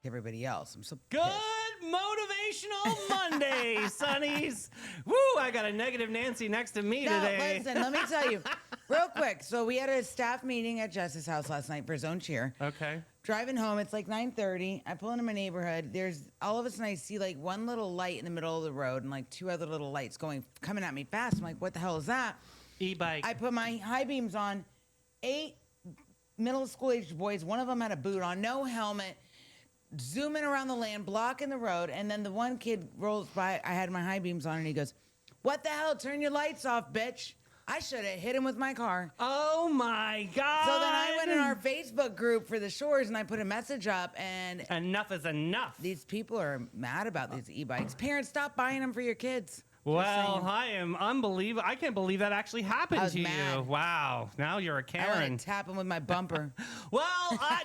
everybody else. I'm so Good pissed. motivational Monday, Sonnies. Woo, I got a negative Nancy next to me No, today. listen, let me tell you real quick. So we had a staff meeting at Jess's house last night for Zone Cheer. Okay. Driving home, it's like 9:30. I pull into my neighborhood. There's all of a sudden I see like one little light in the middle of the road and like two other little lights coming at me fast. I'm like, what the hell is that? E-bike. I put my high beams on. 8 middle school aged boys. One of them had a boot on, no helmet, zooming around the lane, blocking the road. And then the one kid rolls by. I had my high beams on, and he goes, "What the hell? Turn your lights off, bitch." I should have hit him with my car. Oh my God. So then I went in our Facebook group for the Shores and I put a message up, and Enough is enough. these people are mad about these e-bikes. Parents, stop buying them for your kids. Well, I am unbelievable. I can't believe that actually happened I was to you. mad. Wow. Now you're a I Karen. want to tap them with my bumper. Well,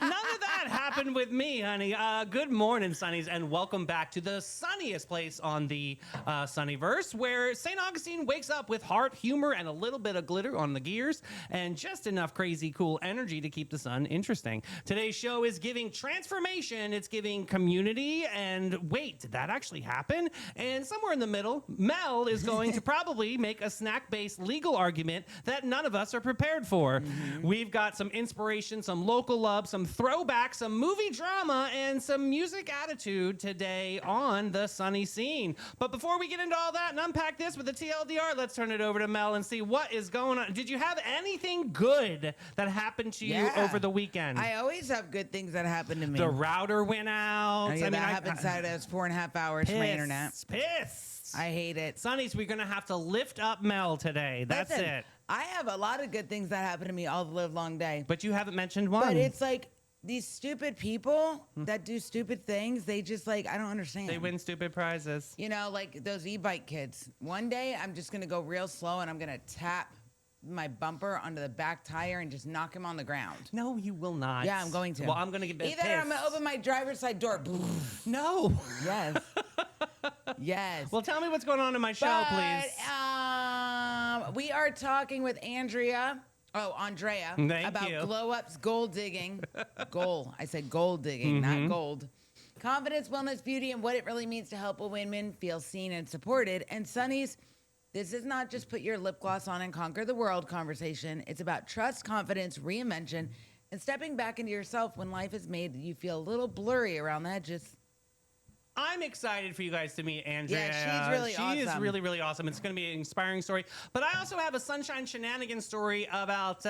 none of that happened with me, honey. Good morning, Sunnies, and welcome back to the sunniest place on the Sunnyverse, where St. Augustine wakes up with heart, humor, and a little bit of glitter on the gears, and just enough crazy, cool energy to keep the sun interesting. Today's show is giving transformation, it's giving community, and wait, did that actually happen? And somewhere in the middle, Mel is going to probably make a snack-based legal argument that none of us are prepared for. We've got some inspiration, some local love, some throwback, some movie drama, and some music attitude today on the Sunny Scene. But before we get into all that and unpack this with the TLDR, let's turn it over to Mel and see what is going on. Did you have anything good that happened to you over the weekend? I always have good things that happen to me. The router went out. Oh, yeah, that happened Saturday. It was 4.5 hours for my internet. Pissed. I hate it. Sonnies, we're going to have to lift up Mel today. That's Listen, it. I have a lot of good things that happen to me all the live long day. But you haven't mentioned one. But it's like these stupid people that do stupid things, they just like, I don't understand. They win stupid prizes. You know, like those e-bike kids. One day I'm just going to go real slow and I'm going to tap my bumper onto the back tire and just knock him on the ground. No, you will not. Yeah, I'm going to. Well, I'm going to get pissed. Either I'm going to open my driver's side door. No. Yes. Yes. Well, tell me what's going on in my show, please. We are talking with Andrea. Andrea. Thank about you. glow ups, gold digging. I said gold digging, not gold. Confidence, wellness, beauty, and what it really means to help a women feel seen and supported. And Sonnies, this is not just put your lip gloss on and conquer the world conversation. It's about trust, confidence, reinvention, and stepping back into yourself when life has made you feel a little blurry around the edges. I'm excited for you guys to meet Andrea. Yeah, she's really awesome. She is really, really awesome. It's going to be an inspiring story. But I also have a Sunshine Shenanigans story about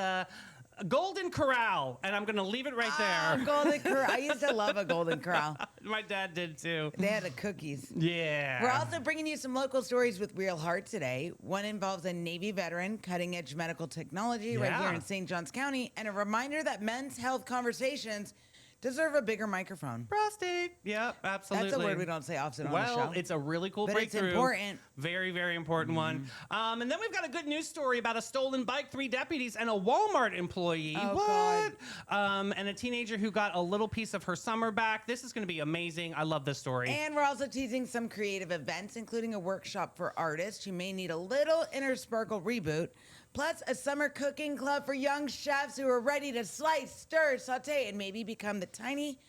Golden Corral, and I'm going to leave it right there. Golden Corral. I used to love a Golden Corral. My dad did too. They had the cookies. Yeah. We're also bringing you some local stories with real heart today. One involves a Navy veteran, cutting-edge medical technology right here in St. Johns County, and a reminder that men's health conversations deserve a bigger microphone. Prostate. Yep, absolutely. That's a word we don't say often on the show. Well, it's a really cool but breakthrough. It's important. Very, very important one. And then we've got a good news story about a stolen bike, 3 deputies, and a Walmart employee. Oh, God. And a teenager who got a little piece of her summer back. This is going to be amazing. I love this story. And we're also teasing some creative events, including a workshop for artists who may need a little inner sparkle reboot. Plus, a summer cooking club for young chefs who are ready to slice, stir, saute, and maybe become the tiny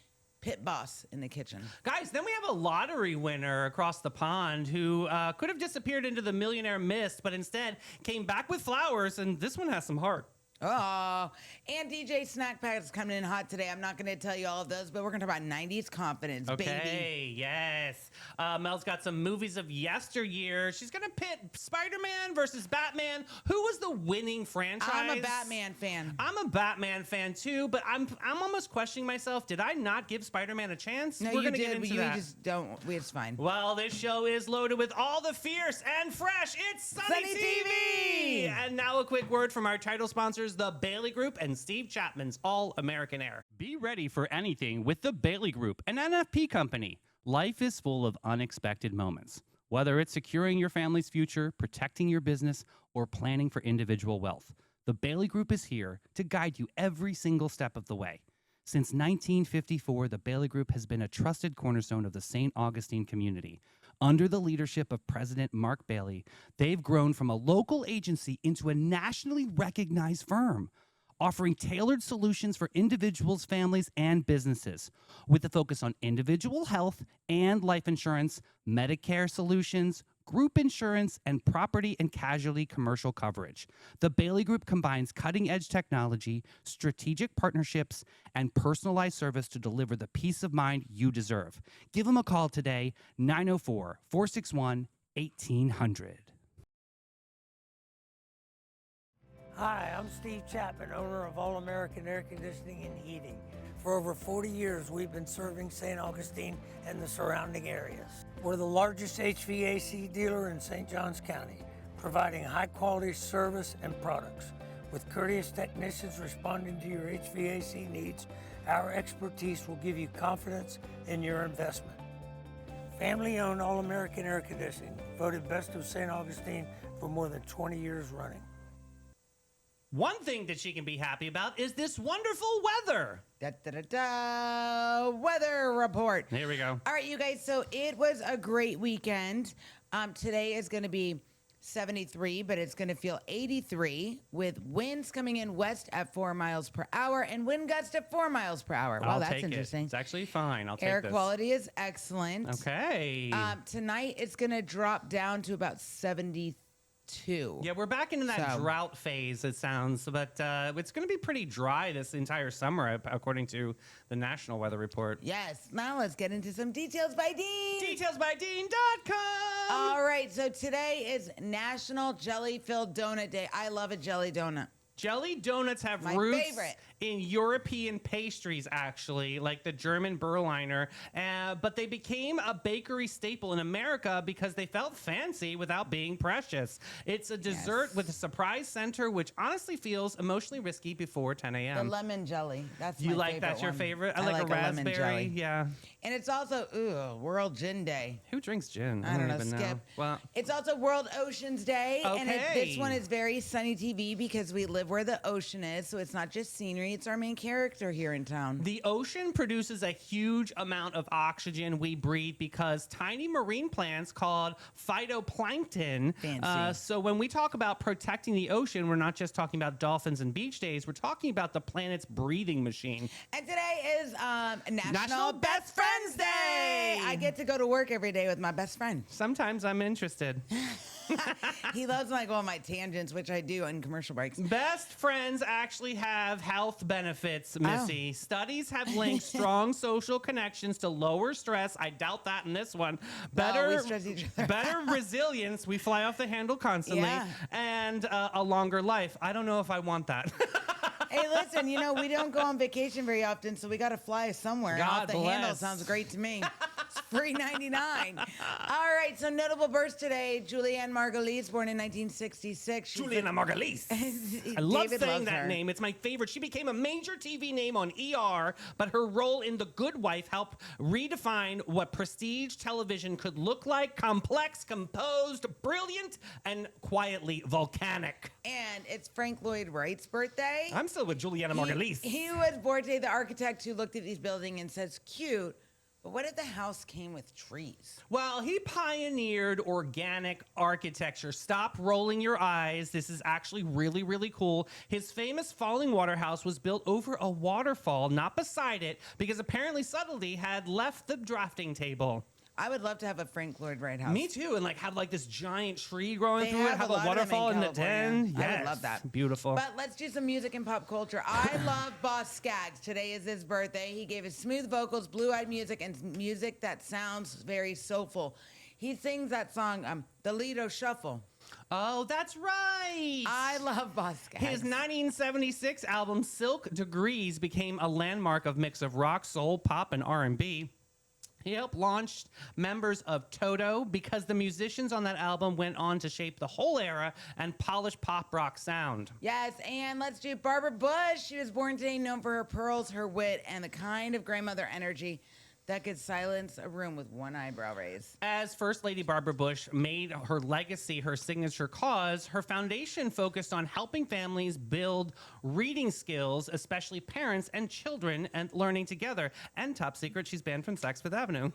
pit boss in the kitchen. Guys, then we have a lottery winner across the pond who could have disappeared into the millionaire mist, but instead came back with flowers, and this one has some heart. Oh, and DJ Snack Pack is coming in hot today. I'm not going to tell you all of those, but we're going to talk about 90s confidence, baby. Okay, yes. Mel's got some movies of yesteryear. She's going to pit Spider-Man versus Batman. Who was the winning franchise? I'm a Batman fan. I'm a Batman fan too, but I'm almost questioning myself. Did I not give Spider-Man a chance? No, We're you gonna did, get into but you that. just don't. It's fine. Well, this show is loaded with all the fierce and fresh. It's Sunny TV! And now a quick word from our title sponsors, the Bailey Group and Steve Chapman's All American Air. Be ready for anything with the Bailey Group, an NFP company. Life is full of unexpected moments. Whether it's securing your family's future, protecting your business, or planning for individual wealth, the Bailey Group is here to guide you every single step of the way. Since 1954, the Bailey Group has been a trusted cornerstone of the St. Augustine community. Under the leadership of President Mark Bailey, they've grown from a local agency into a nationally recognized firm. offering tailored solutions for individuals, families, and businesses. With a focus on individual health and life insurance, Medicare solutions, group insurance, and property and casualty commercial coverage. The Bailey Group combines cutting-edge technology, strategic partnerships, and personalized service to deliver the peace of mind you deserve. Give them a call today, 904-461-1800. Hi, I'm Steve Chapman, owner of All American Air Conditioning and Heating. For over 40 years, we've been serving St. Augustine and the surrounding areas. We're the largest HVAC dealer in St. Johns County, providing high-quality service and products. With courteous technicians responding to your HVAC needs, our expertise will give you confidence in your investment. Family-owned All American Air Conditioning, voted Best of St. Augustine for more than 20 years running. One thing that she can be happy about is this wonderful weather. Weather report. Here we go. All right, you guys. So it was a great weekend. Today is going to be 73, but it's going to feel 83 with winds coming in west at 4 miles per hour and wind gusts at 4 miles per hour. Wow, that's interesting. It's actually fine. I'll take Air this. quality is excellent. Okay. Tonight it's going to drop down to about 72. Yeah, we're back into that drought phase, it sounds, but it's going to be pretty dry this entire summer, according to the National Weather Report. Yes. Now let's get into some details by Dean. Detailsbydean.com. All right. So today is National Jelly-Filled Donut Day. I love a jelly donut. Jelly donuts have My roots favorite. in European pastries, actually, like the German Berliner, but they became a bakery staple in America because they felt fancy without being precious. It's a dessert with a surprise center, which honestly feels emotionally risky before 10 a.m. The lemon jelly. That's You my like favorite that's your one. favorite? I like a lemon raspberry. jelly. Yeah. And it's also World Gin Day. Who drinks gin? I don't know. even Skip. know. Well, It's also World Oceans Day. And Okay. this one is very Sunny TV because we live where the ocean is. So it's not just scenery. It's our main character here in town. the ocean produces a huge amount of oxygen we breathe because tiny marine plants called phytoplankton. Fancy. So when we talk about protecting the ocean, we're not just talking about dolphins and beach days. We're talking about the planet's breathing machine. And today is National National Best Friends Day. I get to go to work every day with my best friend. Sometimes I'm interested. He loves when I go on my tangents, which I do on commercial breaks. Best friends actually have health benefits, Missy. Studies have linked strong social connections to lower stress. I doubt that in this one. We stress each other better resilience. We fly off the handle constantly. Yeah. And a longer life. I don't know if I want that. Hey, listen, we don't go on vacation very often, so we got to fly somewhere. God Off the handle bless. sounds great to me. It's free 99. All right, so notable births today. Julianne Margulies, born in 1966. Juliana Margulies. I love saying that name. It's my favorite. She became a major TV name on ER, but her role in The Good Wife helped redefine what prestige television could look like: complex, composed, brilliant, and quietly volcanic. And it's Frank Lloyd Wright's birthday. I'm still with Juliana Margulies. He was Borte, the architect, who looked at these buildings and says, cute, but what if the house came with trees? Well, he pioneered organic architecture. Stop rolling your eyes. This is actually really, really cool. His famous Falling Water house was built over a waterfall, not beside it, because apparently subtlety had left the drafting table. I would love to have a Frank Lloyd Wright house. Me too, and have this giant tree growing They through it, have have a a lot of them waterfall in in the den. California. I would Yes, love that. Beautiful. But let's do some music and pop culture. I love Boss Skaggs. Today is his birthday. He gave us smooth vocals, blue-eyed music, and music that sounds very soulful. He sings that song, the Lido Shuffle. Oh, that's right. I love Boss Skaggs. His 1976 album Silk Degrees became a landmark of mix of rock, soul, pop, and R&B. He helped launch members of Toto because the musicians on that album went on to shape the whole era and polish pop rock sound. Yes, and let's do Barbara Bush. She was born today, known for her pearls, her wit, and the kind of grandmother energy that could silence a room with one eyebrow raise. As First Lady Barbara Bush made her legacy her signature cause, her foundation focused on helping families build reading skills, especially parents and children, and learning together. And top secret, she's banned from Saks Fifth Avenue.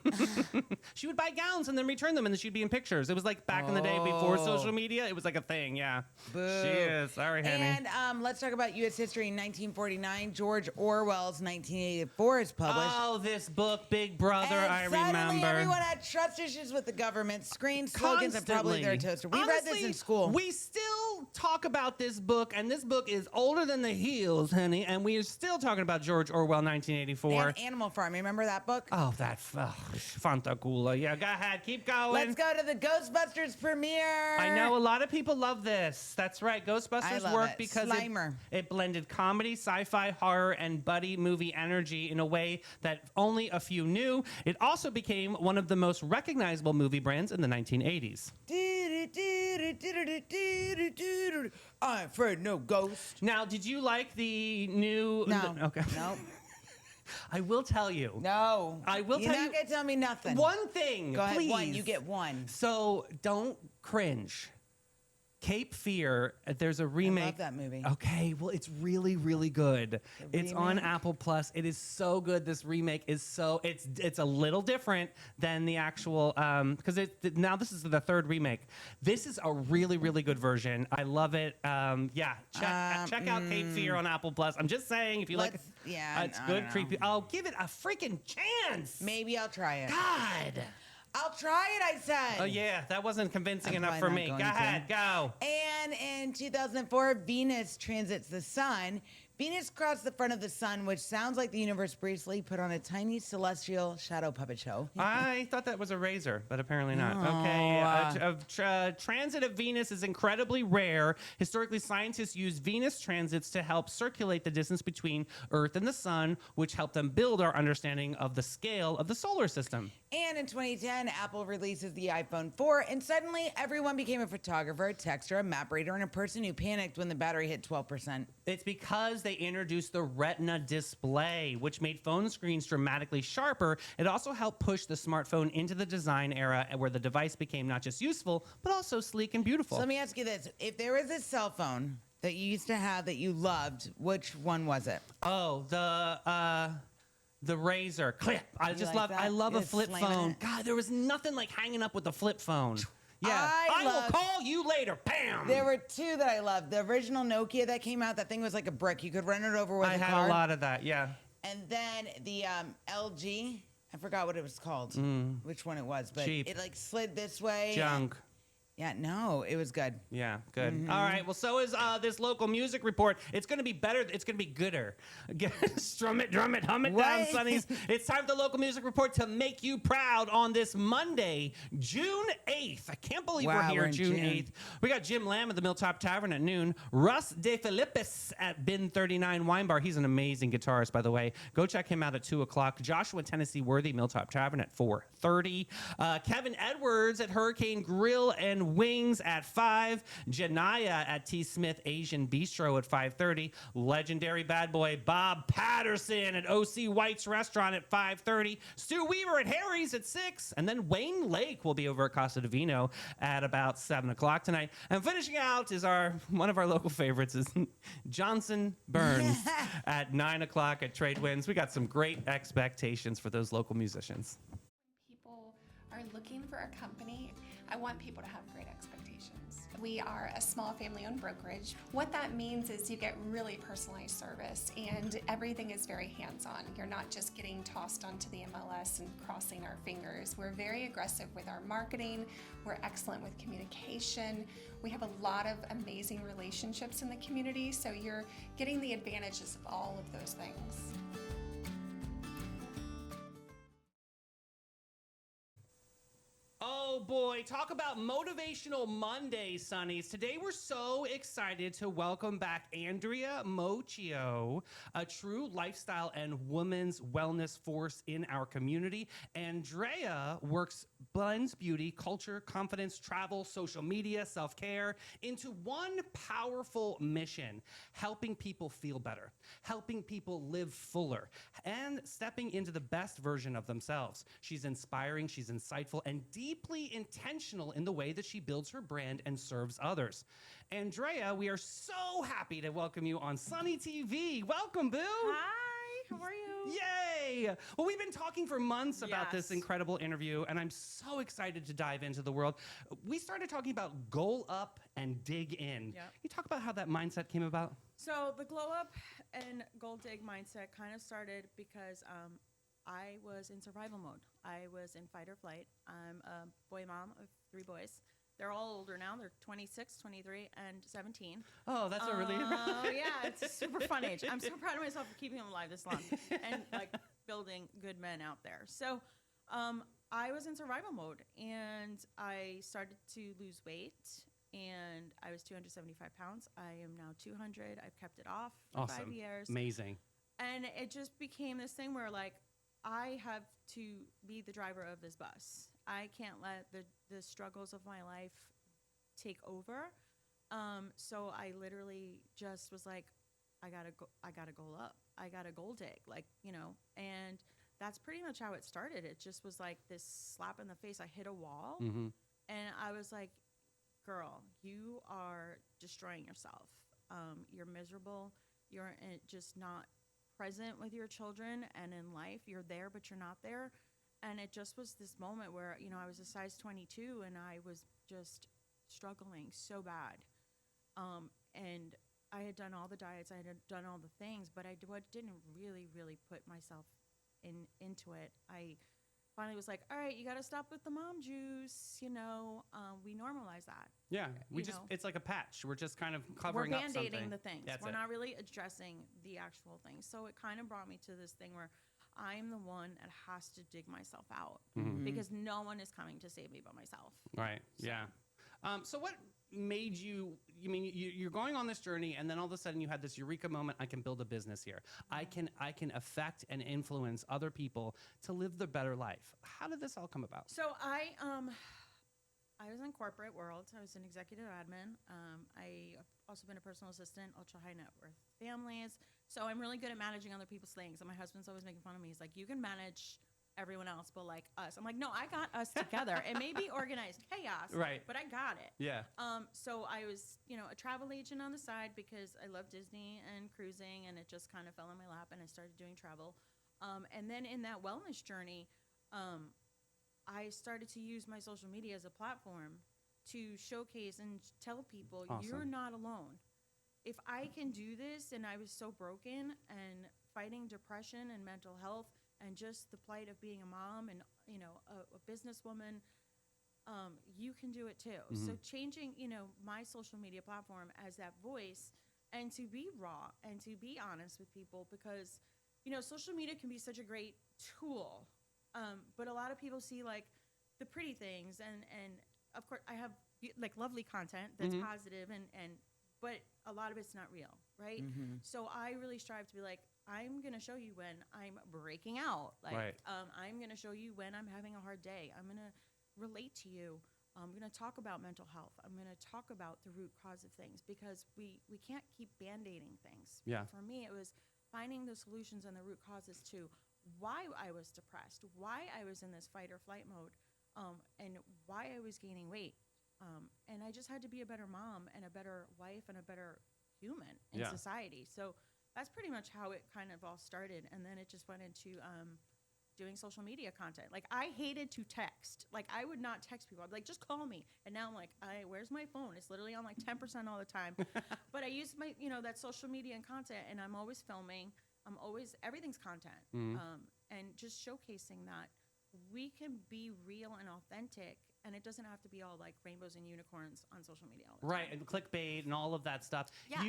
She would buy gowns and then return them, and then she'd be in pictures. It was like back in the day before social media. It was like a thing, yeah. Boo. She is. Sorry, honey. And let's talk about U.S. history. In 1949, George Orwell's 1984 is published. Oh, this book, Big Brother, And I suddenly remember. everyone had trust issues with the government. Screen slogans are probably their toaster. We read this in school. We still talk about this book, and this book is older than the hills, honey, and we are still talking about George Orwell, 1984. And Animal Farm. Remember that book? Oh, that Fantacula. Yeah, go ahead. Keep going. Let's go to the Ghostbusters premiere. I know a lot of people love this. That's right. I Ghostbusters love worked it. because Slimer. it blended comedy, sci-fi, horror, and buddy movie energy in a way that only a few knew. It also became one of the most recognizable movie brands in the 1980s. I'm afraid no ghost. Now, did you like the new... No. Okay. No. I will tell you. No. I will tell you. You're not going to tell me nothing. One thing, Go ahead. please. One. You get one. So don't cringe. Cape Fear, there's a remake. I love that movie. Okay, well, it's really, really good. It's on remake? Apple Plus. It is so good. This remake is so, it's a little different than the actual, because now this is the third remake. This is a really, really good version. I love it. Yeah, check out Cape Fear on Apple Plus. I'm just saying, if you like it, it's I good, don't know. creepy. Oh, give it a freaking chance. Maybe I'll try it. God. I'll try it, I said. Oh, yeah, that wasn't convincing I'm enough probably for not me. Go going to. ahead, go. And in 2004, Venus transits the sun. Venus crossed the front of the sun, which sounds like the universe briefly put on a tiny celestial shadow puppet show. I thought that was a razor, but apparently not. No. Okay, transit of Venus is incredibly rare. Historically, scientists use Venus transits to help circulate the distance between Earth and the sun, which helped them build our understanding of the scale of the solar system. And in 2010, Apple releases the iPhone 4, and suddenly everyone became a photographer, a texter, a map reader, and a person who panicked when the battery hit 12%. It's because they introduced the Retina display, which made phone screens dramatically sharper. It also helped push the smartphone into the design era where the device became not just useful, but also sleek and beautiful. So let me ask you this. If there was a cell phone that you used to have that you loved, which one was it? Oh, the Razor Clip. I just like that? I love You a just flip slam it phone. in? God, there was nothing like hanging up with a flip phone. Yeah. I will loved- call you later. Bam. There were two that I loved. The original Nokia that came out, that thing was like a brick. You could run it over with I a had card. a lot of that. Yeah. And then the LG, I forgot what it was called, which one it was, but Cheap. it like slid this way. Junk. Yeah, no, it was good. Yeah, good. Mm-hmm. All right. Well, so is this local music report. It's going to be better. It's going to be gooder. Strum it, drum it, hum it down, What? Sonnies. It's time for the local music report to make you proud on this Monday, June 8th. I can't believe Wow, we're here we're in June June. 8th. We got Jim Lamb at the Milltop Tavern at noon. Russ De Filippis at Bin 39 Wine Bar. He's an amazing guitarist, by the way. Go check him out at 2 o'clock. Joshua Tennessee Worthy, Milltop Tavern at 4:30. Kevin Edwards at Hurricane Grill and Wings at 5. Janaya at T. Smith Asian Bistro at 5:30. Legendary bad boy Bob Patterson at OC White's Restaurant at 5:30. Stu Weaver at Harry's at 6. And then Wayne Lake will be over at Casa Divino at about 7 o'clock tonight. And finishing out is one of our local favorites is Johnson Burns at 9 o'clock at Trade Winds. We got some great expectations for those local musicians. People are looking for a company. I want people to have great expectations. We are a small family-owned brokerage. What that means is you get really personalized service and everything is very hands-on. You're not just getting tossed onto the MLS and crossing our fingers. We're very aggressive with our marketing. We're excellent with communication. We have a lot of amazing relationships in the community, so you're getting the advantages of all of those things. Oh boy, talk about motivational Monday, Sunnies. Today we're so excited to welcome back Andrea Moccio, a true lifestyle and women's wellness force in our community. Andrea blends beauty, culture, confidence, travel, social media, self-care into one powerful mission: helping people feel better, helping people live fuller, and stepping into the best version of themselves. She's inspiring, she's insightful, and deeply intentional in the way that she builds her brand and serves others. Andrea, we are so happy to welcome you on Sunny TV. Welcome, boo. Hi, how are you? Yay! Well, we've been talking for months about this Yes. incredible interview, and I'm so excited to dive into the world. We started talking about goal up and dig in. Yep. You talk about how that mindset came about? So the glow up and gold dig mindset kind of started because I was in survival mode. I was in fight or flight. I'm a boy mom of 3 boys. They're all older now. They're 26, 23, and 17. Oh, that's a really... Oh, yeah, it's a super fun age. I'm so proud of myself for keeping them alive this long and like building good men out there. So I was in survival mode, and I started to lose weight, and I was 275 pounds. I am now 200. I've kept it off for Awesome. 5 years. Amazing. And it just became this thing where, like, I have to be the driver of this bus. I can't let the struggles of my life take over. So I literally just was like, I gotta goal up. I gotta goal dig, like, you know. And that's pretty much how it started. It just was like this slap in the face. I hit a wall, Mm-hmm. and I was like, girl, you are destroying yourself. You're miserable. You're just not present with your children and in life. You're there, but you're not there. And it just was this moment where, you know, I was a size 22 and I was just struggling so bad. And I had done all the diets, I had done all the things, but I didn't really put myself into it. I finally was like, all right, you got to stop with the mom juice. You know, we normalize that. Yeah, You know. it's like a patch. We're just kind of covering We're up something. band-aiding the things. That's We're it. not really addressing the actual things. So it kind of brought me to this thing where I'm the one that has to dig myself out because no one is coming to save me but myself. Right. Yeah. So what made you? You mean you're going on this journey, and then all of a sudden you had this eureka moment. I can build a business here. I can affect and influence other people to live the better life. How did this all come about? So I was in corporate world. I was an executive admin. I have also been a personal assistant, ultra high net worth families. So I'm really good at managing other people's things. And my husband's always making fun of me. He's like, you can manage everyone else, but like us. I'm like, no, I got us together. It may be organized chaos, Right. but I got it. Yeah. So I was, you know, a travel agent on the side because I love Disney and cruising, and it just kind of fell in my lap, and I started doing travel. And then in that wellness journey, I started to use my social media as a platform to showcase and tell people Awesome. you're not alone. If I can do this, and I was so broken and fighting depression and mental health and just the plight of being a mom and, you know, a businesswoman, you can do it too. So changing, you know, my social media platform as that voice, and to be raw and to be honest with people, because, you know, social media can be such a great tool. But a lot of people see like the pretty things, and of course I have like lovely content that's positive, but a lot of it's not real, right? So I really strive to be like, I'm gonna show you when I'm breaking out, like Right. I'm gonna show you when I'm having a hard day. I'm gonna relate to you. I'm gonna talk about mental health. I'm gonna talk about the root cause of things, because we can't keep band-aiding things. Yeah. For me, it was finding the solutions and the root causes to why I was depressed, why I was in this fight or flight mode, and why I was gaining weight. And I just had to be a better mom and a better wife and a better human in Yeah. society. So that's pretty much how it kind of all started. And then it just went into doing social media content. Like, I hated to text. Like, I would not text people. I'd be like, just call me. And now I'm like, where's my phone? It's literally on like 10% all the time. But I use my, you know, that social media and content, and I'm always filming. Everything's content. And just showcasing that we can be real and authentic and it doesn't have to be all like rainbows and unicorns on social media all the Right, time. and clickbait and all of that stuff. Yeah.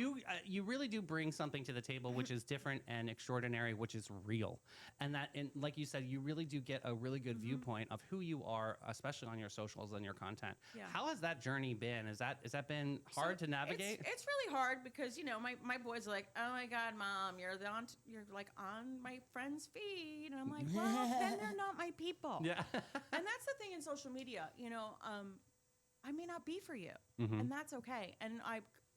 You really do bring something to the table, which is different and extraordinary, which is real. And like you said, you really do get a really good viewpoint of who you are, especially on your socials and your content. Yeah. How has that journey been? Has that been hard So to navigate? It's really hard because, you know, my boys are like, oh my God, Mom, you're like on my friend's feed. And I'm like, well, then they're not my people. Yeah. And that's the thing in social media, you know, I may not be for you, Mm-hmm. and that's okay. And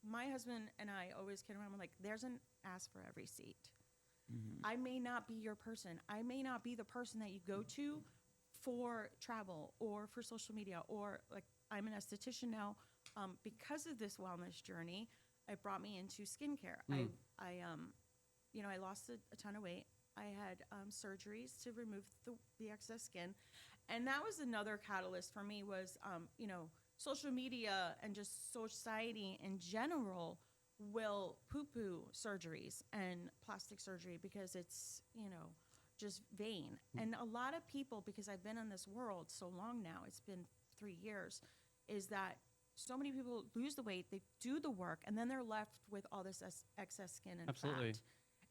my husband and I always kid around. We're like, there's an ass for every seat. I may not be your person. I may not be the person that you go to for travel or for social media, or like I'm an esthetician now. Because of this wellness journey, it brought me into skincare. I lost a ton of weight. I had surgeries to remove the excess skin. And that was another catalyst for me was, social media and just society in general will poo-poo surgeries and plastic surgery because it's, just vain. And a lot of people, because I've been in this world so long now, it's been 3 years, is that so many people lose the weight, they do the work, and then they're left with all this excess skin and Absolutely. fat.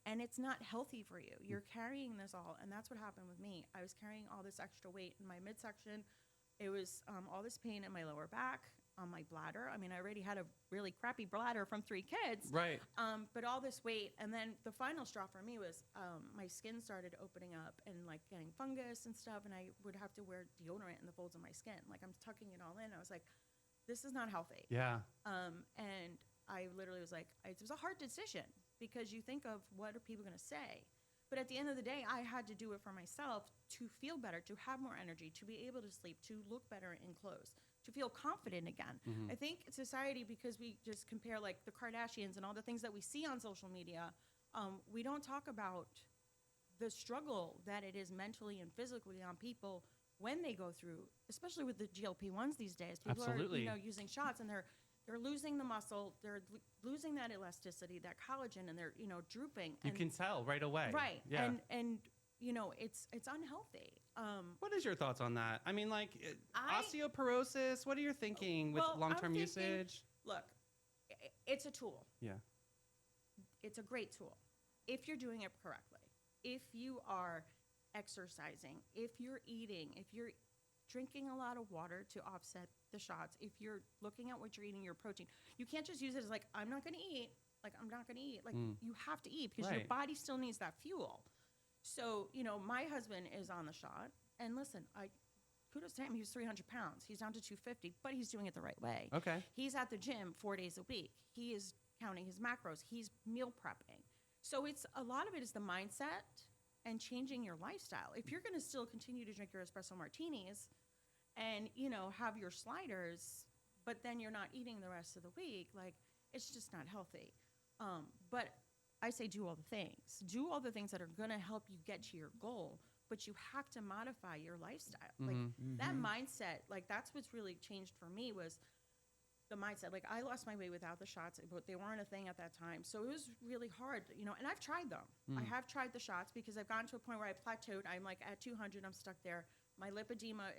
And it's not healthy for you. You're carrying this all, and that's what happened with me. I was carrying all this extra weight in my midsection. It was all this pain in my lower back, on my bladder. I mean, I already had a really crappy bladder from 3 kids. Right. But all this weight, and then the final straw for me was my skin started opening up and like getting fungus and stuff, and I would have to wear deodorant in the folds of my skin. Like I'm tucking it all in. I was like, this is not healthy. Yeah. And I literally was like, it was a hard decision because you think of what are people going to say? But at the end of the day, I had to do it for myself to feel better, to have more energy, to be able to sleep, to look better in clothes, to feel confident again. I think society, because we just compare like the Kardashians and all the things that we see on social media, we don't talk about the struggle that it is mentally and physically on people when they go through, especially with the GLP-1s these days. People Absolutely. are, using shots, and they're losing the muscle, they're losing that elasticity, that collagen, and they're, drooping. You and, can tell right away. right. Yeah. And it's unhealthy. What is your thoughts on that? I mean, like osteoporosis. What are you thinking with Well, I'm long-term thinking- usage? Look, it's a tool. Yeah. It's a great tool if you're doing it correctly. If you are exercising, if you're eating, if you're drinking a lot of water to offset the shots, if you're looking at what you're eating, your protein, you can't just use it as like, I'm not going to eat. Like, I'm not going to eat. Like, you have to eat because your Right. body still needs that fuel. So, my husband is on the shot. And listen, kudos to him. He was 300 pounds. He's down to 250, but he's doing it the right way. Okay. He's at the gym 4 days a week. He is counting his macros. He's meal prepping. So it's a lot of it is the mindset and changing your lifestyle. If you're going to still continue to drink your espresso martinis and, have your sliders, but then you're not eating the rest of the week, like it's just not healthy. But I say do all the things. Do all the things that are going to help you get to your goal, but you have to modify your lifestyle. Like that mindset, like that's what's really changed for me was the mindset. Like I lost my weight without the shots, but they weren't a thing at that time. So it was really hard, and I've tried them. I have tried the shots because I've gotten to a point where I plateaued. I'm like at 200, I'm stuck there. My lipedema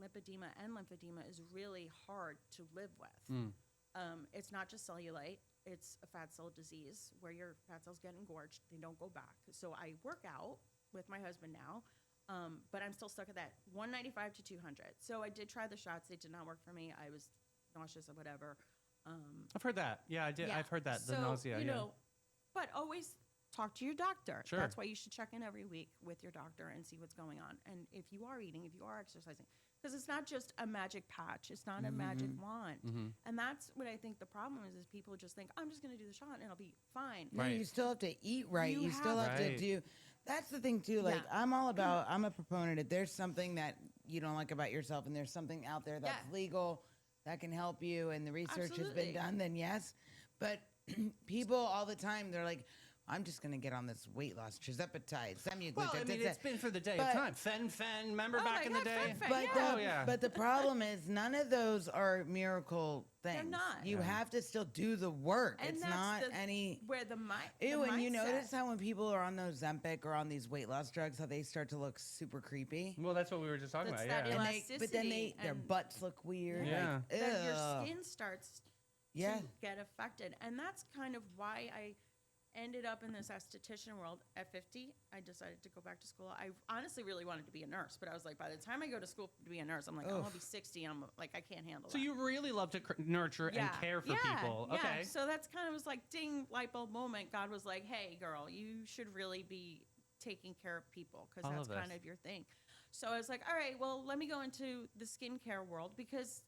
lymphedema is really hard to live with. It's not just cellulite. It's a fat cell disease where your fat cells get engorged. They don't go back. So I work out with my husband now, but I'm still stuck at that 195 to 200. So I did try the shots. They did not work for me. I was nauseous or whatever. I've heard that. Yeah, I did. Yeah. I've heard that. The So, nausea. but always talk to your doctor. Sure. That's why you should check in every week with your doctor and see what's going on. And if you are eating, if you are exercising, because it's not just a magic patch. It's not a magic wand. And that's what I think the problem is people just think, I'm just going to do the shot and I'll be fine. No, Right. you still have to eat right. You You still have to Right. do. That's the thing too. Like Yeah. I'm a proponent. If there's something that you don't like about yourself, and there's something out there that's Yeah. legal that can help you, and the research has Absolutely. been done, then yes. But people all the time, they're like, I'm just going to get on this weight loss, tirzepatide, semaglutide. Well, I mean, it's been for the day But- of time. Fen, remember Oh back my in the God, day? Fen-Phen, But yeah. the, Oh, yeah. but the problem is none of those are miracle things. not. You have to still do the work. And It's that's not the- any. where the Ew, and you mindset- notice how when people are on those Ozempic or on these weight loss drugs, how they start to look super creepy. Well, that's what we were just talking That's about. that Yeah. And but then elasticity their and- butts look weird. Yeah. Like, that your ugh. skin starts Yeah. to get affected. And that's kind of why I ended up in this esthetician world at 50. I decided to go back to school. I honestly really wanted to be a nurse, but I was like, by the time I go to school to be a nurse, I'm like, I'm Oof. going to be 60. I'm like, I can't handle So that. you really love to nurture and care for people. Yeah. Okay. So that's kind of was like ding light bulb moment. God was like, hey, girl, you should really be taking care of people because I that's love kind this. of your thing. So I was like, all right, well, let me go into the skincare world because,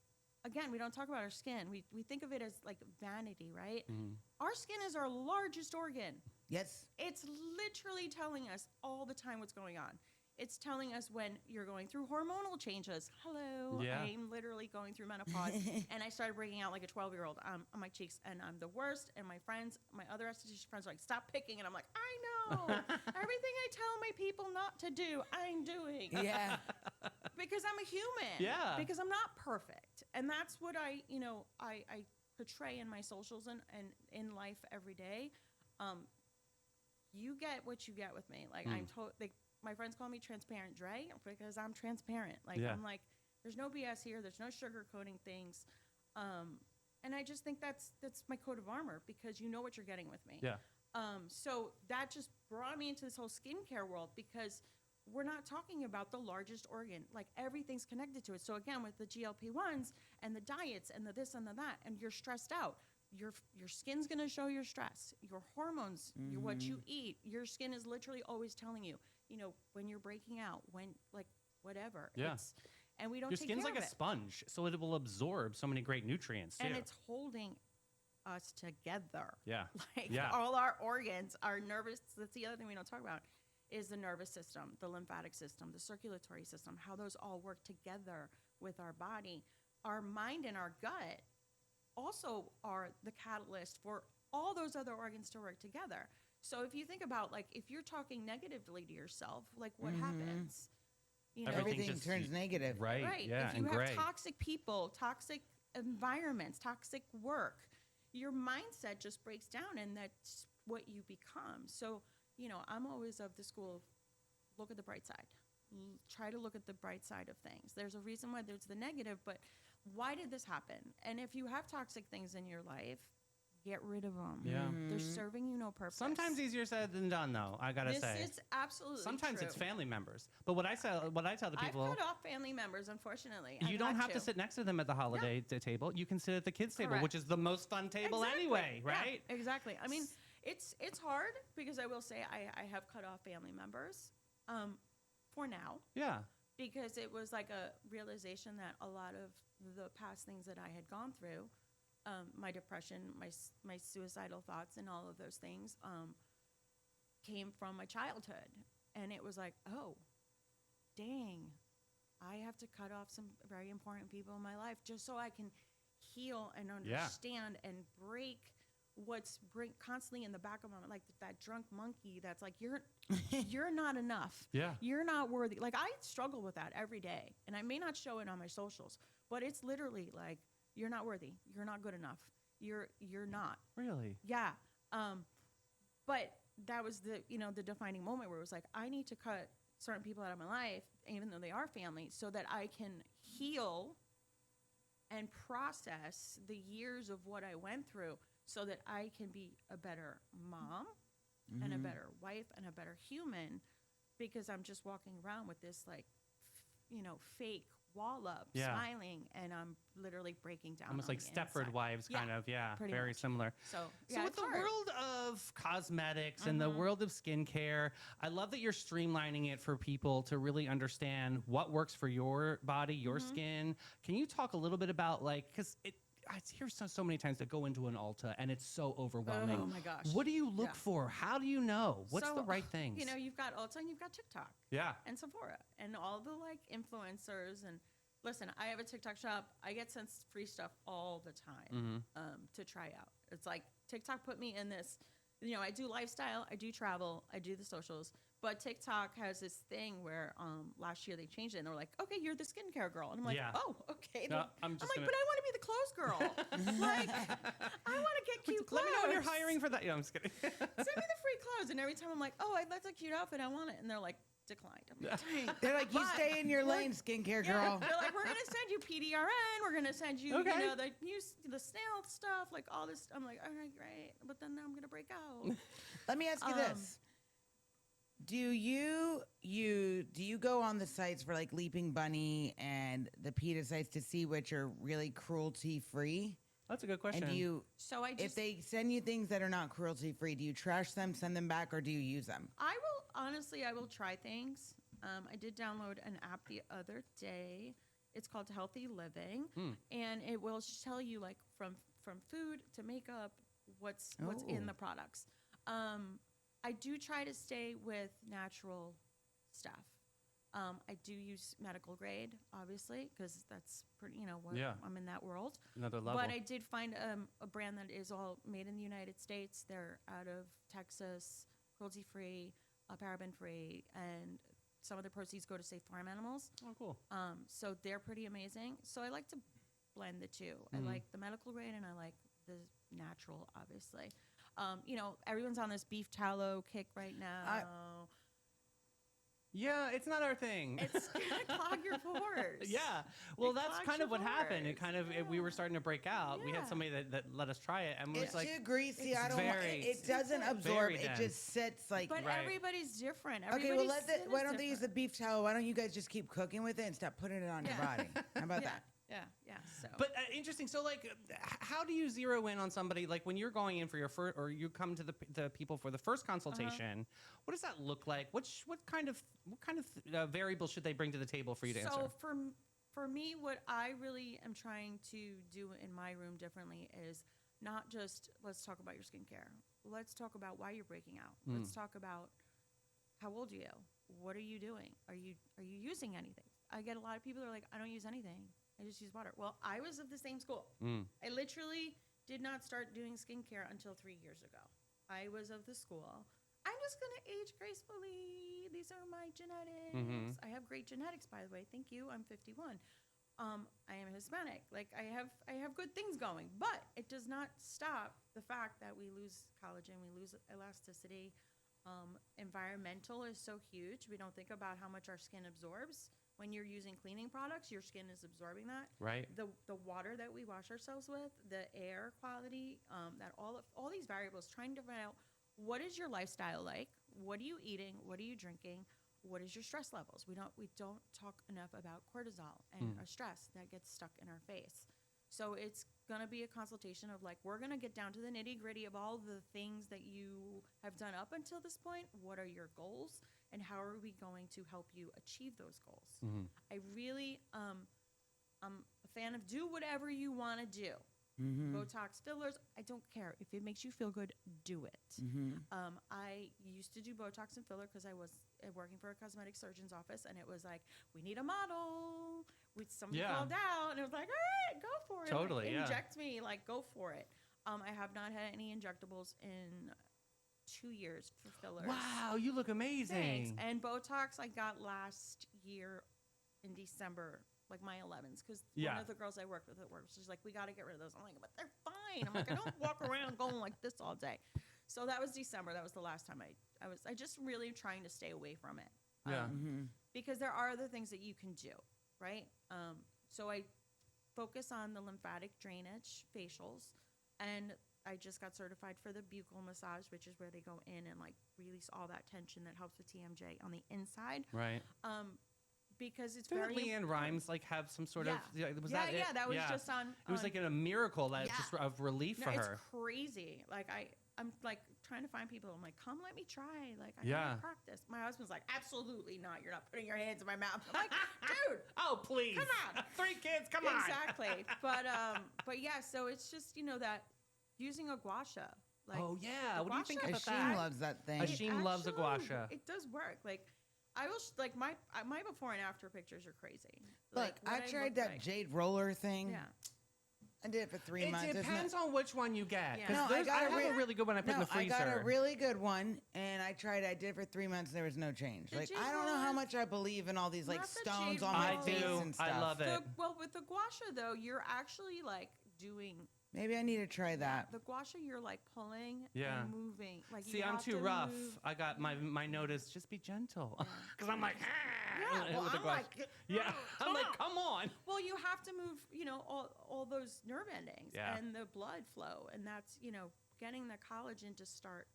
again, we don't talk about our skin. We think of it as like vanity, right? Mm-hmm. Our skin is our largest organ. Yes. It's literally telling us all the time what's going on. It's telling us when you're going through hormonal changes. Hello, Yeah. I'm literally going through menopause, and I started breaking out like a 12-year-old on my cheeks, and I'm the worst. And my friends, my other esthetician friends, are like, "Stop picking," and I'm like, "I know everything I tell my people not to do, I'm doing." Yeah. Because I'm a human. Yeah. Because I'm not perfect. And that's what I portray in my socials and in life every day. You get what you get with me. Like I'm my friends call me transparent Dre because I'm transparent. Like Yeah. I'm like, there's no BS here. There's no sugarcoating things. And I just think that's my coat of armor because you know what you're getting with me. Yeah. So that just brought me into this whole skincare world because we're not talking about the largest organ. Like everything's connected to it. So again, with the GLP-1s and the diets and the this and the that, and you're stressed out, your skin's gonna show your stress. Your hormones, what you eat, your skin is literally always telling you, when you're breaking out, when like whatever. Yeah. And we don't Your take skin's care like of a it. sponge, so it will absorb so many great nutrients too. And it's holding us together. Yeah. Like Yeah. all our organs, our nervous, that's the other thing we don't talk about, is the nervous system, the lymphatic system, the circulatory system, how those all work together with our body. Our mind and our gut also are the catalyst for all those other organs to work together. So if you think about, like, if you're talking negatively to yourself, like what happens? Everything just- turns negative. Right. Right. Yeah. If you and have gray. toxic people, toxic environments, toxic work, your mindset just breaks down and that's what you become. So, I'm always of the school of look at the bright side. Try to look at the bright side of things. There's a reason why there's the negative, but why did this happen? And if you have toxic things in your life, get rid of them. Yeah. They're serving you no purpose. Sometimes easier said than done, though. I gotta this say. is absolutely Sometimes true. it's family members. But what I tell the people, I've cut off family members, unfortunately. you I've don't had have to sit next to them at the holiday table. You can sit at the kids' table, Correct. which is the most fun table Exactly. anyway, Yeah, right? exactly. I mean, it's hard because I will say I have cut off family members for now Yeah. because it was like a realization that a lot of the past things that I had gone through, my depression, my suicidal thoughts, and all of those things came from my childhood, and it was like, oh, dang, I have to cut off some very important people in my life just so I can heal and understand and break what's constantly in the back of my mind, like that drunk monkey that's like, you're not enough. Yeah. You're not worthy. Like I struggle with that every day, and I may not show it on my socials, but it's literally like, you're not worthy. You're not good enough. You're not. Really? Yeah. But that was the defining moment where it was like, I need to cut certain people out of my life, even though they are family, so that I can heal and process the years of what I went through so that I can be a better mom and a better wife and a better human, because I'm just walking around with this like, fake wall up, smiling, and I'm literally breaking down. Almost on like the Stepford inside. Wives, kind of. Yeah. pretty Very much. similar. So, So yeah, with it's the hard. world of cosmetics and the world of skincare, I love that you're streamlining it for people to really understand what works for your body, your skin. Can you talk a little bit about because I hear so many times to go into an Ulta and it's so overwhelming. Oh my gosh. What do you look Yeah. for? How do you know? What's the So, right things? You've got Ulta and you've got TikTok yeah. and Sephora and all the influencers. And listen, I have a TikTok shop. I get sent free stuff all the time to try out. It's like TikTok put me in this I do lifestyle, I do travel, I do the socials. But TikTok has this thing where last year they changed it and they're like, okay, you're the skincare girl. And I'm like, oh, okay. No, I'm just like, gonna- but I want to be the clothes girl. Like, I want to get cute clothes. Let me know when you're hiring for that. Yeah, I'm just kidding. Send me the free clothes. And every time I'm like, oh, that's a cute outfit. I want it. And they're like, declined. I'm like, dang. They're like, you But stay in your lane, skincare Yeah, girl. they're like, we're gonna send you PDRN. We're gonna send you, Okay. the snail stuff, like all this. I'm like, all right, great. But then I'm gonna break out. Let me ask you this. Do you go on the sites for like Leaping Bunny and the PETA sites to see which are really cruelty free? That's a good question. And do you, So I if just, they send you things that are not cruelty free, do you trash them, send them back, or do you use them? I will try things. I did download an app the other day. It's called Healthy Living, and it will tell you like from food to makeup what's in Oh. the products. I do try to stay with natural stuff. I do use medical grade, obviously, because that's pretty, I'm in that world. Another level. But I did find a brand that is all made in the United States. They're out of Texas, cruelty-free, paraben-free, and some of the proceeds go to save farm animals. Oh, cool. So they're pretty amazing. So I like to blend the two. I like the medical grade and I like the natural, obviously. Everyone's on this beef tallow kick right now. Yeah, it's not our thing. It's gonna clog your pores. Yeah. Well, It that's clogs kind your of what happened. It pores. kind of, we were starting to break out. We had Yeah. somebody that let us try it, and we It's was like, too greasy. I it's don't. very- It doesn't absorb. very It dense. just sits like. But Right. everybody's different. Okay, well, Everybody's skin why is don't they use the different. beef towel? Why don't you guys just keep cooking with it and stop putting it on your Yeah. body? How about Yeah. that? Yeah. So. But interesting. So, like, how do you zero in on somebody? Like, when you're going in for your first, or you come to the people for the first consultation, what does that look like? What kind of variables should they bring to the table for you to answer? So for me, what I really am trying to do in my room differently is not just let's talk about your skincare. Let's talk about why you're breaking out. Let's talk about how old are you? What are you doing? Are you using anything? I get a lot of people that are like, I don't use anything. I just use water. Well, I was of the same school. I literally did not start doing skincare until 3 years ago. I was of the school. I'm just going to age gracefully. These are my genetics. I have great genetics, by the way. Thank you. I'm 51. I am Hispanic. Like I have good things going, but it does not stop the fact that we lose collagen, we lose elasticity. Environmental is so huge. We don't think about how much our skin absorbs. When you're using cleaning products, your skin is absorbing that. Right. The water that we wash ourselves with, the air quality, that all these variables, trying to find out what is your lifestyle like, what are you eating, what are you drinking, what is your stress levels. We don't talk enough about cortisol and our stress that gets stuck in our face. So it's gonna be a consultation of like, we're gonna get down to the nitty gritty of all the things that you have done up until this point. What are your goals? And how are we going to help you achieve those goals? I really, I'm a fan of do whatever you want to do. Botox, fillers, I don't care. If it makes you feel good, do it. I used to do Botox and filler because I was working for a cosmetic surgeon's office, and it was like, we need a model. Somebody called out, and it was like, all right, go for it. Totally, like, yeah. Inject me, like, go for it. I have not had any injectables in 2 years for fillers. Wow, you look amazing. Thanks. And Botox I got last year in December, like my 11s, because one of the girls I worked with at work, she's like, we got to get rid of those. I'm like, but they're fine. I'm like, I don't walk around going like this all day. So that was December. That was the last time I just really trying to stay away from it. Yeah. Because there are other things that you can do, right? So I focus on the lymphatic drainage facials, and I just got certified for the buccal massage, which is where they go in and like release all that tension that helps with TMJ on the inside. Right. Because it's Didn't very Leanne Rhymes like have some sort of? Was that it? that was just on. It was like a miracle that just of relief for it's her. crazy. Like I'm like trying to find people. I'm like, come, let me try. Like I Yeah. gotta practice. My husband's like, absolutely not. You're not putting your hands in my mouth. I'm like, dude. Oh please! Come on. 3 kids, come on! Exactly. But yeah. So it's just that using a gua sha. Like, Oh yeah, what do you think gua about sha- Ashim that? loves that thing. Ashim loves a gua sha. It does work. Like I will like my before and after pictures are crazy. Look, Like, I what tried look that like. jade roller thing. Yeah. I did it for 3 months. It depends on which one you get. Yeah. Because No, I have a really good one I put in the freezer. I got a really good one, and I did it for 3 months, and there was no change. The Like, jade I don't know how roller- much I believe in all these, like, Not the stones jade on my I roller. face do. and stuff. I love it. Well, with the gua sha though, you're actually like doing Maybe I need to try that. the gua sha. You're like pulling Yeah. and moving. Like See, you I'm have too to rough. move. I got my note is just be gentle. Because I'm like, Yeah, well, with the I'm gua sha. like, Yeah, I'm like, come on. Well, you have to move, all those nerve endings Yeah. and the blood flow, and that's getting the collagen to start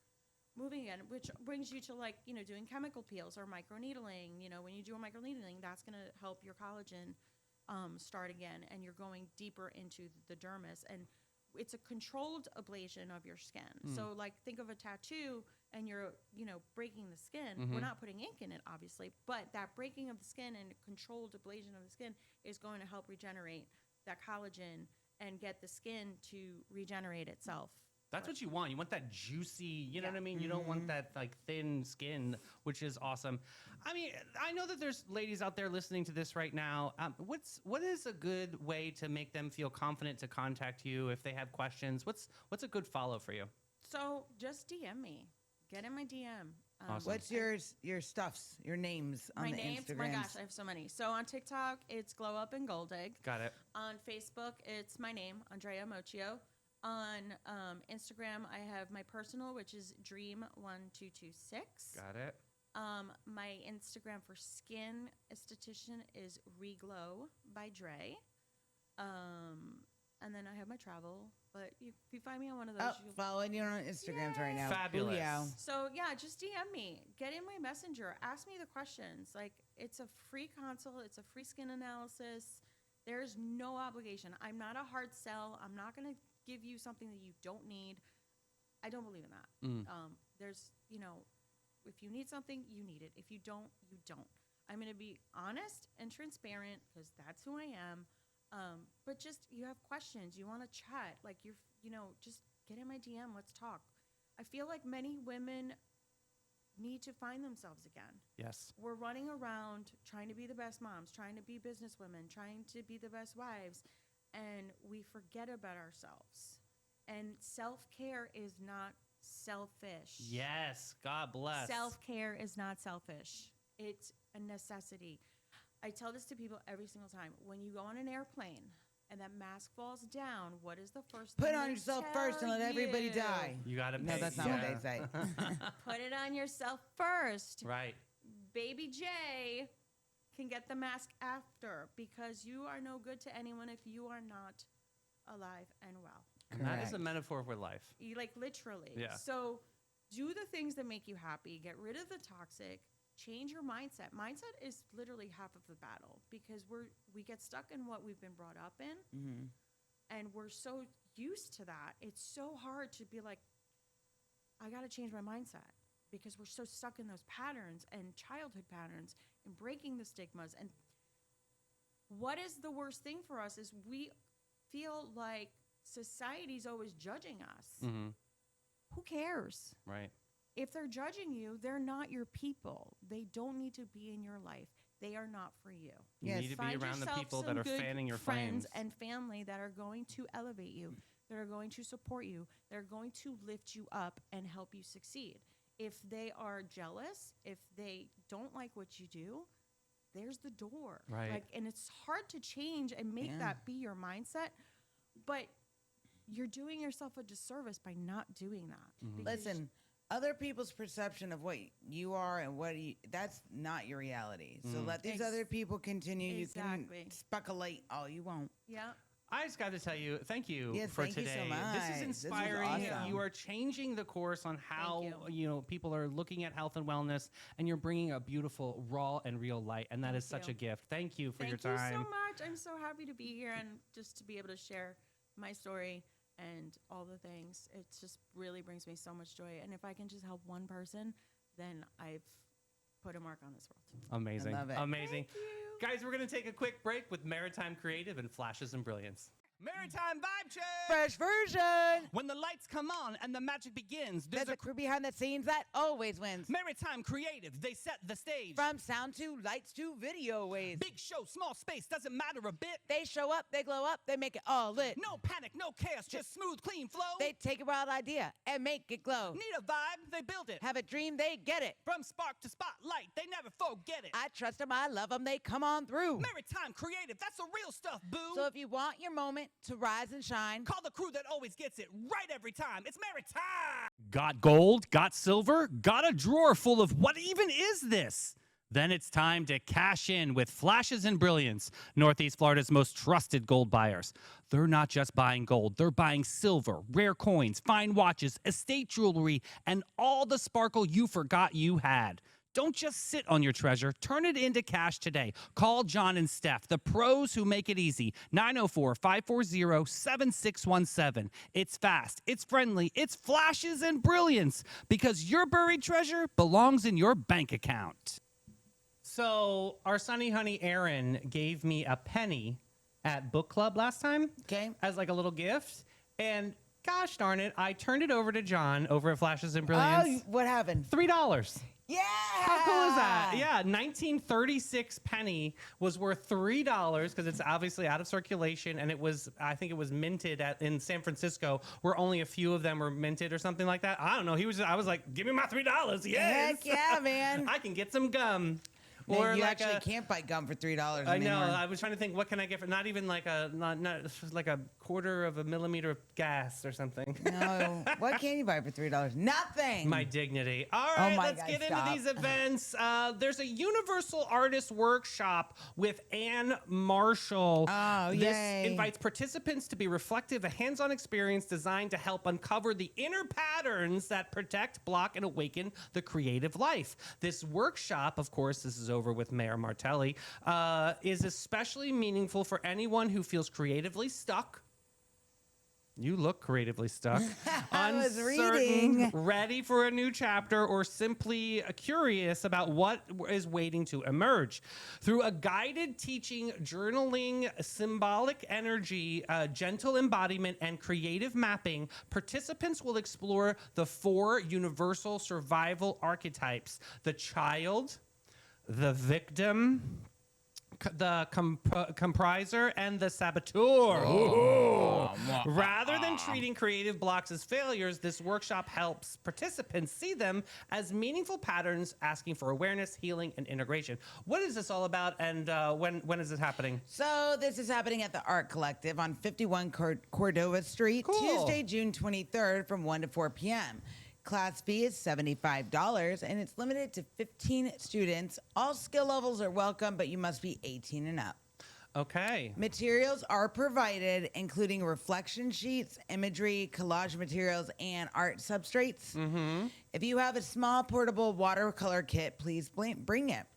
moving again, which brings you to like doing chemical peels or microneedling. When you do a microneedling, that's going to help your collagen start again, and you're going deeper into the dermis, and it's a controlled ablation of your skin. So like think of a tattoo and you're breaking the skin. We're not putting ink in it obviously, but that breaking of the skin and controlled ablation of the skin is going to help regenerate that collagen and get the skin to regenerate itself. That's what you want. You want that juicy, you know Yeah. what I mean? You don't want that like thin skin, which is awesome. I mean, I know that there's ladies out there listening to this right now. What is a good way to make them feel confident to contact you if they have questions? What's a good follow for you? So just DM me. Get in my DM. Awesome. What's your stuffs, your names on My the names? Instagrams? My gosh, I have so many. So on TikTok, it's Glow Up and Gold Egg. Got it. On Facebook, it's my name, Andrea Moccio. On Instagram, I have my personal, which is Dream1226. Got it. My Instagram for skin esthetician is Reglow by Dre. And then I have my travel. But if you find me on one of those, Oh, you'll following you on Instagrams right now. Fabulous. Booyah. So yeah, just DM me. Get in my messenger. Ask me the questions. Like it's a free consult. It's a free skin analysis. There's no obligation. I'm not a hard sell. I'm not going to give you something that you don't need. I don't believe in that. There's, if you need something, you need it. If you don't, you don't. I'm going to be honest and transparent because that's who I am. But just, you have questions, you want to chat, like just get in my DM, let's talk. I feel like many women need to find themselves again. Yes. We're running around trying to be the best moms, trying to be businesswomen, trying to be the best wives, and we forget about ourselves. And self-care is not selfish. Yes. God bless. Self-care is not selfish. It's a necessity. I tell this to people every single time. When you go on an airplane and that mask falls down, what is the first thing Put on they yourself tell first and let everybody you? die. You got to No, that's not what they say. Put it on yourself first. Right. Baby J can get the mask after because you are no good to anyone if you are not alive and well. And that is a Correct. metaphor for life. Like literally. Yeah. So do the things that make you happy. Get rid of the toxic. Change your mindset. Mindset is literally half of the battle because we get stuck in what we've been brought up in, and we're so used to that. It's so hard to be like, I got to change my mindset because we're so stuck in those patterns and childhood patterns and breaking the stigmas. And what is the worst thing for us is we feel like society's always judging us. Who cares? Right. If they're judging you, they're not your people. They don't need to be in your life. They are not for you. You Yes. need to be Find around the yourself people some that are good fanning your friends flames. and family that are going to elevate you, that are going to support you, that are going to lift you up and help you succeed. If they are jealous, if they don't like what you do, there's the door. Right. And it's hard to change and make that be your mindset, but you're doing yourself a disservice by not doing that. because Listen, other people's perception of what you are and that's not your reality. So let these other people continue. Exactly. You can speculate all you want. Yeah. I just got to tell you, thank you Yes, for thank you so today. much. This is This was inspiring. awesome. You are changing the course on how you. people are looking at health and wellness, and you're bringing a beautiful, raw, and real light, and that is such you. a gift. Thank you for your Thank you time. so much. I'm so happy to be here and just to be able to share my story and all the things. It just really brings me so much joy. And if I can just help one person, then I've put a mark on this world. Amazing. I love it. Amazing. Thank you. Guys, we're going to take a quick break with Maritime Creative and Flashes and Brilliance. Maritime vibe check. Fresh version. When the lights come on and the magic begins, There's a crew behind the scenes that always wins. Maritime creative. They set the stage. From sound to lights to video waves. Big show, small space, doesn't matter a bit. They show up, they glow up, they make it all lit. No panic, no chaos, just smooth, clean flow. They take a wild idea and make it glow. Need a vibe, they build it. Have a dream, they get it. From spark to spotlight, they never forget it. I trust them, I love them, they come on through. Maritime creative, that's the real stuff, boo. So if you want your moment to rise and shine, call the crew that always gets it right every time. It's Maritime. Got gold? Got silver? Got a drawer full of what even is this? Then it's time to cash in with Flashes and Brilliance, Northeast Florida's most trusted gold buyers. They're not just buying gold, they're buying silver, rare coins, fine watches, estate jewelry, and all the sparkle you forgot you had. Don't just sit on your treasure. Turn it into cash today. Call John and Steph, the pros who make it easy. 904-540-7617. It's fast, it's friendly, it's Flashes and Brilliance, because your buried treasure belongs in your bank account. So our Sunny Honey Aaron gave me a penny at book club last time, okay, as like a little gift. And gosh darn it, I turned it over to John over at Flashes and Brilliance. Oh, what happened? $3. Yeah! How cool is that? Yeah, 1936 penny was worth $3 because it's obviously out of circulation, and it was, I think it was minted in San Francisco, where only a few of them were minted or something like that. I don't know. I was like, give me my $3. Yes. Heck yeah, man. I can get some gum. Man, Or you like actually can't buy gum for $3 I anymore. know. I was trying to think, what can I get for not even like not like a quarter of a millimeter of gas or something. No. What can you buy for $3? Nothing. My dignity. All right, my let's God, get stop. into these events. There's a Universal Artist Workshop with Ann Marshall. Oh, this yay. invites participants to be reflective, a hands-on experience designed to help uncover the inner patterns that protect, block, and awaken the creative life. This workshop, of course, this is over with Mayor Martelli, is especially meaningful for anyone who feels creatively stuck. You look creatively stuck. I was uncertain, reading. ready for a new chapter, or simply curious about what is waiting to emerge. Through a guided teaching, journaling, symbolic energy, gentle embodiment, and creative mapping, participants will explore the 4 universal survival archetypes: the child, the victim, the compriser, and the saboteur. Rather than treating creative blocks as failures, this workshop helps participants see them as meaningful patterns, asking for awareness, healing, and integration. What is this all about, and when is this happening? So this is happening at the Art Collective on 51 Cordova Street, Cool. Tuesday, June 23rd from 1 to 4 p.m. Class fee is $75, and it's limited to 15 students. All skill levels are welcome, but you must be 18 and up. Okay. Materials are provided, including reflection sheets, imagery, collage materials, and art substrates. Mm-hmm. If you have a small portable watercolor kit, please bring it.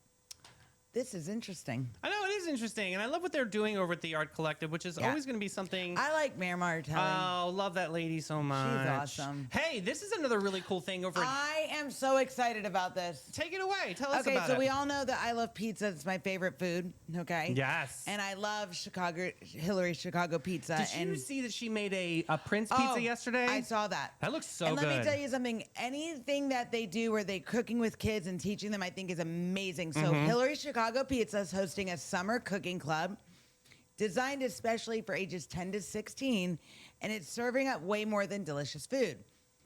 This is interesting. I know, it is interesting, and I love what they're doing over at the Art Collective, which is always going to be something... I like Mayor Martelli. Oh, love that lady so much. awesome. Hey, this is another really cool thing over at... I am so excited about this. Take it away. Tell us Okay, about so it. we all know that I love pizza. It's my favorite food. Okay. Yes. And I love Hillary's Chicago pizza. Did you see that she made a Prince Oh, pizza yesterday? I saw that. That looks so and good. let me tell you something. Anything that they do where they're cooking with kids and teaching them, I think is amazing. So Hillary's Chicago Pizza is hosting a summer cooking club designed especially for ages 10 to 16, and it's serving up way more than delicious food.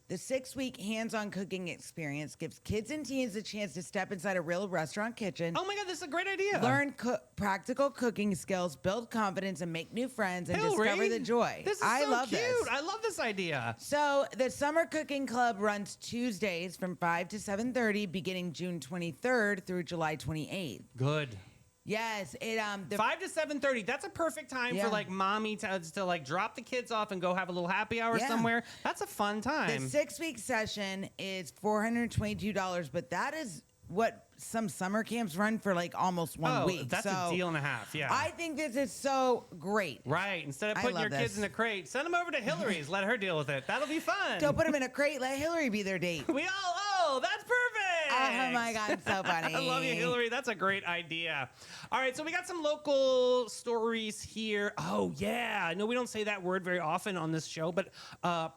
The 6-week hands-on cooking experience gives kids and teens a chance to step inside a real restaurant kitchen. Oh my God, this is a great idea. Learn practical cooking skills, build confidence, and make new friends, and Hillary, discover the joy. This is I so love cute. this. I love this idea. So the Summer Cooking Club runs Tuesdays from 5 to 7:30, beginning June 23rd through July 28th. Good. Yes, 5 to 7:30. That's a perfect time Yeah. for like mommy to like drop the kids off and go have a little happy hour Yeah. somewhere. That's a fun The time. 6-week session is $422, but that is what some summer camps run for like almost 1 week. That's So a deal and a half. Yeah. I think this is so great. Right. Instead of I putting love your kids this. in a crate, send them over to Hillary's. Let her deal with it. That'll be fun. Don't put them in a crate. Let Hillary be their date. We all. Oh, that's perfect. Oh my God, so funny. I love you, Hillary. That's a great idea. All right, so we got some local stories here. Oh yeah, no, we don't say that word very often on this show, but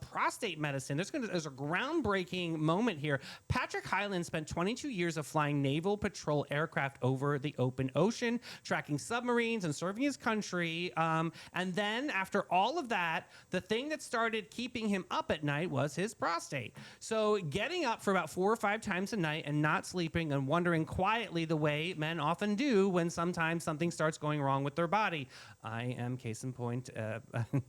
prostate medicine. There's a groundbreaking moment here. Patrick Hyland spent 22 years of flying naval patrol aircraft over the open ocean, tracking submarines and serving his country. And then after all of that, the thing that started keeping him up at night was his prostate. So getting up for about 4 or 5 times a night and not sleeping and wondering quietly the way men often do when sometimes something starts going wrong with their body. I am case in point.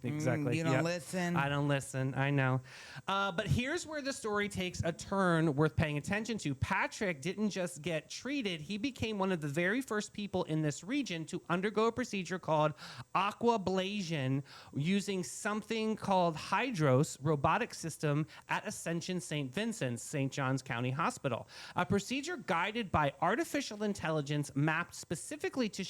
Exactly. You don't listen. I don't listen. I know. But here's where the story takes a turn worth paying attention to. Patrick didn't just get treated. He became one of the very first people in this region to undergo a procedure called aquablation using something called Hydros robotic system at Ascension St. Vincent's, St. John's County Hospital. A procedure guided by artificial intelligence mapped specifically to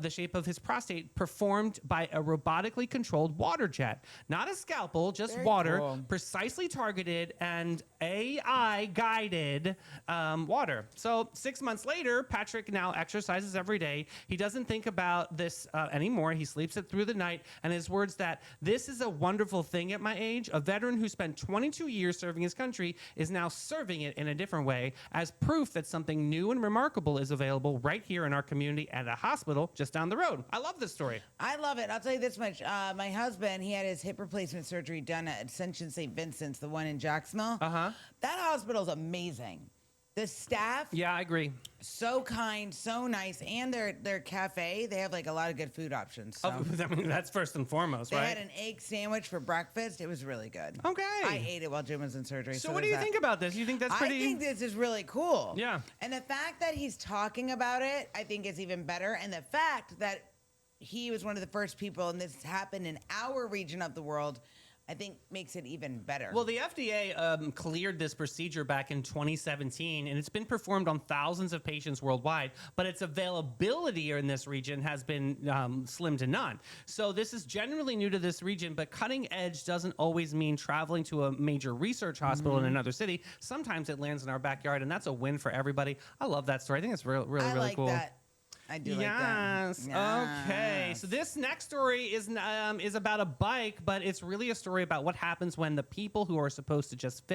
the shape of his prostate, performed by a robotically controlled water jet. Not a scalpel, just Very water, cool. precisely targeted and AI guided water. So 6 months later, Patrick now exercises every day. He doesn't think about this anymore. He sleeps it through the night. And his words that this is a wonderful thing at my age. A veteran who spent 22 years serving his country is now serving it in a different way as proof that something new and remarkable is available right here in our community at a hospital just down the road. I love this story. I love it. I'll tell you this much. My husband, he had his hip replacement surgery done at Ascension St. Vincent's, the one in Jacksonville. Uh-huh. That hospital's amazing. The staff, Yeah, I agree. so kind, so nice, and their cafe, they have like a lot of good food options. So. I mean, that's first and foremost, They right? had an egg sandwich for breakfast. It was really good. Okay. I ate it while Jim was in surgery. So what do you think about this? You think that's pretty... I think this is really cool. Yeah. And the fact that he's talking about it, I think is even better. And the fact that he was one of the first people, and this happened in our region of the world, I think makes it even better. Well, the FDA cleared this procedure back in 2017, and it's been performed on thousands of patients worldwide, but its availability in this region has been slim to none. So this is generally new to this region, but cutting edge doesn't always mean traveling to a major research hospital in another city. Sometimes it lands in our backyard, and that's a win for everybody. I love that story. I think it's really I like cool. that. I do like that. Yes. Okay. So this next story is about a bike, but it's really a story about what happens when the people who are supposed to just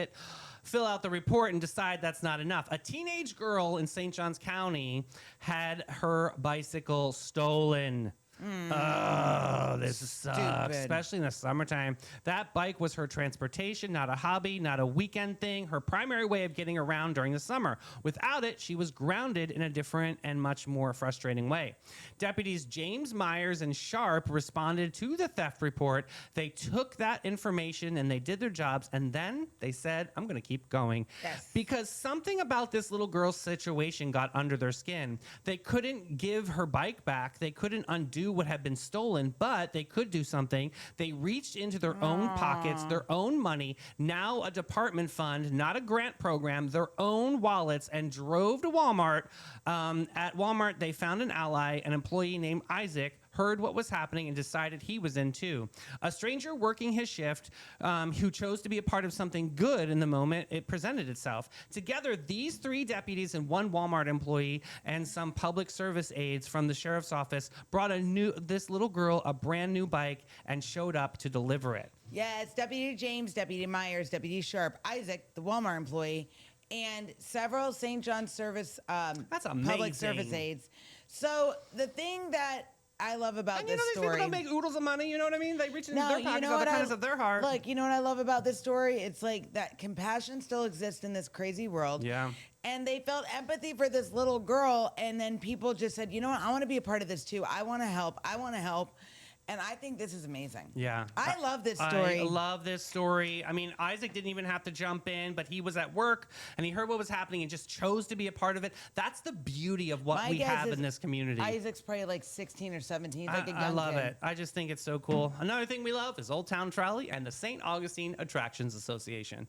fill out the report and decide that's not enough. A teenage girl in St. Johns County had her bicycle stolen. Oh, this sucks, Stupid. especially in the summertime. That bike was her transportation, not a hobby, not a weekend thing, her primary way of getting around during the summer. Without it, she was grounded in a different and much more frustrating way. Deputies James Myers and Sharp responded to the theft report. They took that information and they did their jobs, and then they said, I'm going to keep going. Yes. Because something about this little girl's situation got under their skin. They couldn't give her bike back. They couldn't undo what had been stolen, but they could do something. They reached into their own pockets, their own money, now a department fund, not a grant program, their own wallets, and drove to Walmart. At Walmart, they found an ally, an employee named Isaac, heard what was happening and decided he was in too. A stranger working his shift who chose to be a part of something good in the moment it presented itself. Together, these 3 deputies and 1 Walmart employee and some public service aides from the sheriff's office brought this little girl a brand new bike and showed up to deliver it. Yes, Deputy James, Deputy Myers, Deputy Sharp, Isaac, the Walmart employee, and several St. John's service That's public amazing. service aides. So the thing that I love about And this these story. people don't make oodles of money, you know what I mean? They reach into No, their you pockets know out of what the kindness of their heart. Look, you know what I love about this story? It's like that compassion still exists in this crazy world. Yeah. And they felt empathy for this little girl, and then people just said, you know what? I want to be a part of this too. I want to help. I want to help. And I think this is amazing. Yeah. I love this story. I love this story. I mean, Isaac didn't even have to jump in, but he was at work and he heard what was happening and just chose to be a part of it. That's the beauty of what My we guess have is in this community. Isaac's probably like 16 or 17. He's like a young I love kid. it. I just think it's so cool. Another thing we love is Old Town Trolley and the St. Augustine Attractions Association.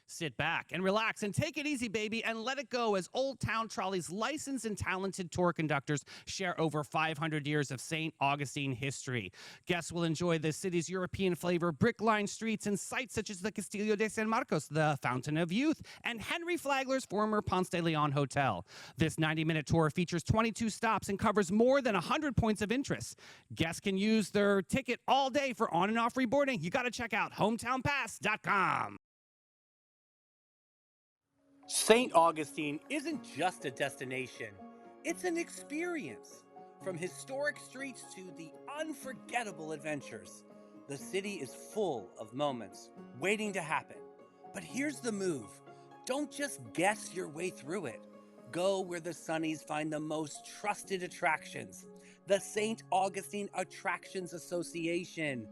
Sit back and relax and take it easy, baby, and let it go as Old Town Trolley's licensed and talented tour conductors share over 500 years of St. Augustine history. Guests will enjoy the city's European flavor, brick-lined streets, and sites such as the Castillo de San Marcos, the Fountain of Youth, and Henry Flagler's former Ponce de Leon Hotel. This 90-minute tour features 22 stops and covers more than 100 points of interest. Guests can use their ticket all day for on and off reboarding. You got to check out hometownpass.com. St. Augustine isn't just a destination, it's an experience. From historic streets to the unforgettable adventures, the city is full of moments waiting to happen. But here's the move. Don't just guess your way through it. Go where the Sunnies find the most trusted attractions. The St. Augustine Attractions Association.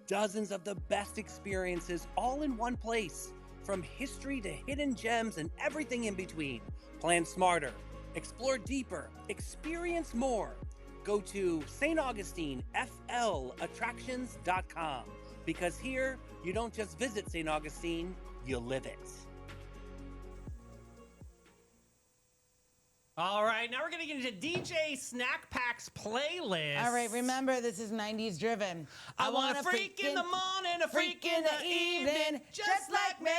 Dozens of the best experiences all in one place. From history to hidden gems and everything in between. Plan smarter, explore deeper, experience more. Go to StAugustineFLAttractions.com because here you don't just visit St. Augustine, you live it. All right, now we're going to get into DJ Snack Pack's playlist. All right, remember, this is 90s driven. I want a freak in the morning, a freak in the evening, just like me.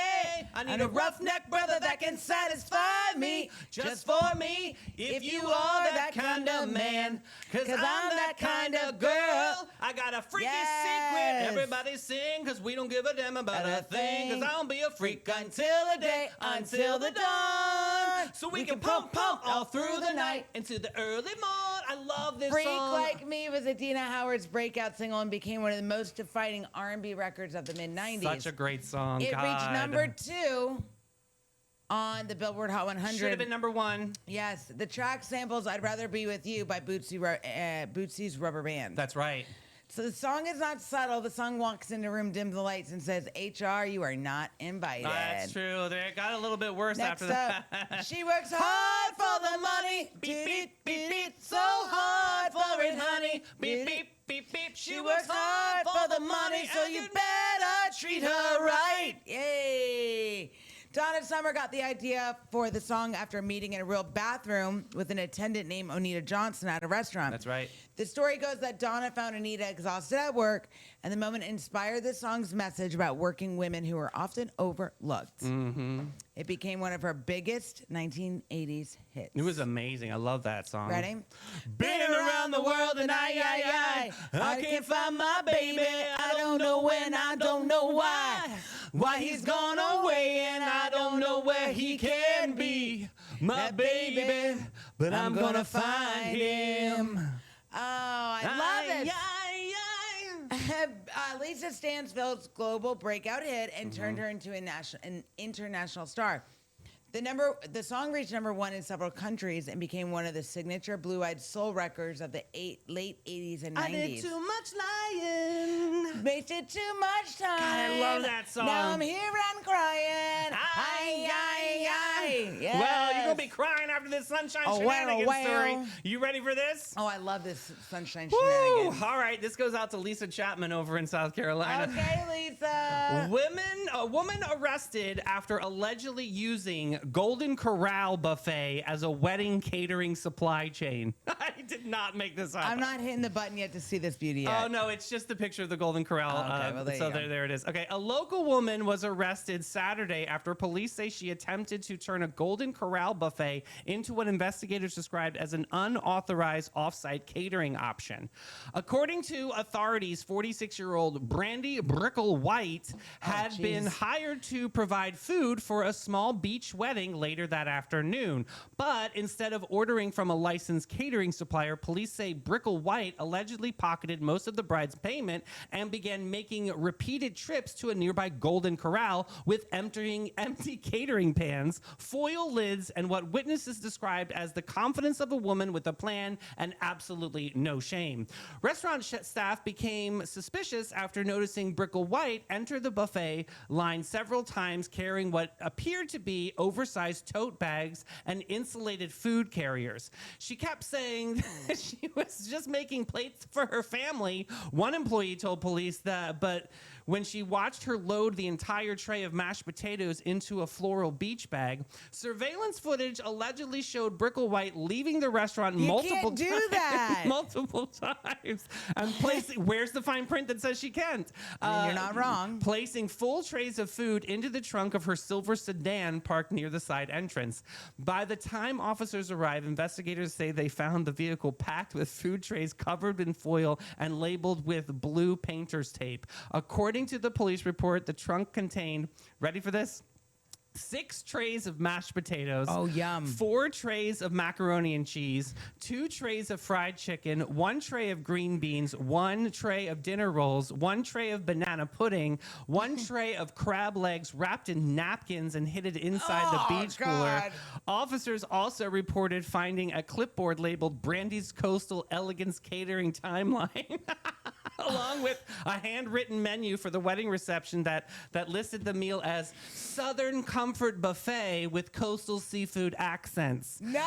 I need a roughneck brother that can satisfy me, just for me, if you are that kind of man. Cause I'm that kind of girl. I got a freaky secret. Everybody sing, cause we don't give a damn about a thing. Cause I'll be a freak until the day, until the dawn. So we can pump all through the night into the early morn. I love this Freak song. Like Me was Adina Howard's breakout single and became one of the most defining R&B records of the mid-90s. Such a great song. It God. reached number 2 on the Billboard Hot 100. Should have been number 1. Yes, the track samples "I'd Rather Be With You" by Bootsy's Rubber Band. That's right. So the song is not subtle. The song walks into the room, dims the lights, and says, HR, you are not invited. That's true. They got a little bit worse Next after up, that. she works hard for the money. Beep, beep, beep, beep. So hard for it, honey. Beep, beep, beep, beep. She works hard for the money, so you better treat her right. Yay. Donna Summer got the idea for the song after meeting in a real bathroom with an attendant named Onita Johnson at a restaurant. That's right. The story goes that Donna found Anita exhausted at work, and the moment inspired the song's message about working women who are often overlooked. Mm-hmm. It became one of her biggest 1980s hits. It was amazing. I love that song. Ready? Been around the world and I can't find my baby. I don't know when, I don't know why he's gone away, and I don't know where he can be, my baby, but I'm gonna find him. Oh, I love it. Lisa Stansfield's global breakout hit and turned her into an international star. The song reached number 1 in several countries and became one of the signature blue-eyed soul records of the late 80s and 90s. I did too much lying. Wasted too much time. God, I love that song. Now I'm here and crying. Yes. Well, you're going to be crying after this Sunshine Shenanigans story. You ready for this? Oh, I love this Sunshine Woo! Shenanigans. All right, this goes out to Lisa Chapman over in South Carolina. Okay, Lisa. A woman arrested after allegedly using Golden Corral buffet as a wedding catering supply chain. I did not make this up. I'm not hitting the button yet to see this beauty yet. Oh, no, it's just a picture of the Golden Corral. Okay, well, there it is. Okay, a local woman was arrested Saturday after police say she attempted to turn a Golden Corral buffet into what investigators described as an unauthorized off-site catering option. According to authorities, 46-year-old Brandy Brickle White had been hired to provide food for a small beach wedding later that afternoon. But instead of ordering from a licensed catering supplier, police say Brickle White allegedly pocketed most of the bride's payment and began making repeated trips to a nearby Golden Corral with empty catering pans, foil lids, and what witnesses described as the confidence of a woman with a plan and absolutely no shame. Restaurant staff became suspicious after noticing Brickle White enter the buffet line several times carrying what appeared to be oversized tote bags and insulated food carriers. She kept saying that she was just making plates for her family. One employee told police that, but when she watched her load the entire tray of mashed potatoes into a floral beach bag. Surveillance footage allegedly showed Bricklewhite leaving the restaurant multiple can't do times. that. Multiple times. And placing, where's the fine print that says she can't? You're not wrong. Placing full trays of food into the trunk of her silver sedan parked near the side entrance. By the time officers arrive, investigators say they found the vehicle packed with food trays covered in foil and labeled with blue painter's tape. According to the police report, the trunk contained, ready for this? 6 trays of mashed potatoes. Oh, yum. 4 trays of macaroni and cheese, 2 trays of fried chicken, 1 tray of green beans, 1 tray of dinner rolls, 1 tray of banana pudding, 1 tray of crab legs wrapped in napkins and hidden inside the beach cooler. Officers also reported finding a clipboard labeled Brandy's Coastal Elegance Catering Timeline. Along with a handwritten menu for the wedding reception that listed the meal as Southern Comfort Buffet with coastal seafood accents. No!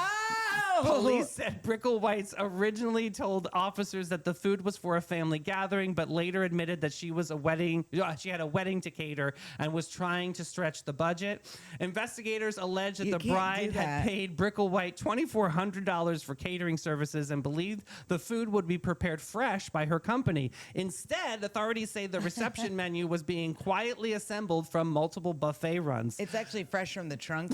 Police said Bricklewhite's originally told officers that the food was for a family gathering, but later admitted that she had a wedding to cater and was trying to stretch the budget. Investigators allege that You the can't bride do had that. paid Bricklewhite $2,400 for catering services and believed the food would be prepared fresh by her company. Instead, authorities say the reception menu was being quietly assembled from multiple buffet runs. It's actually fresh from the trunk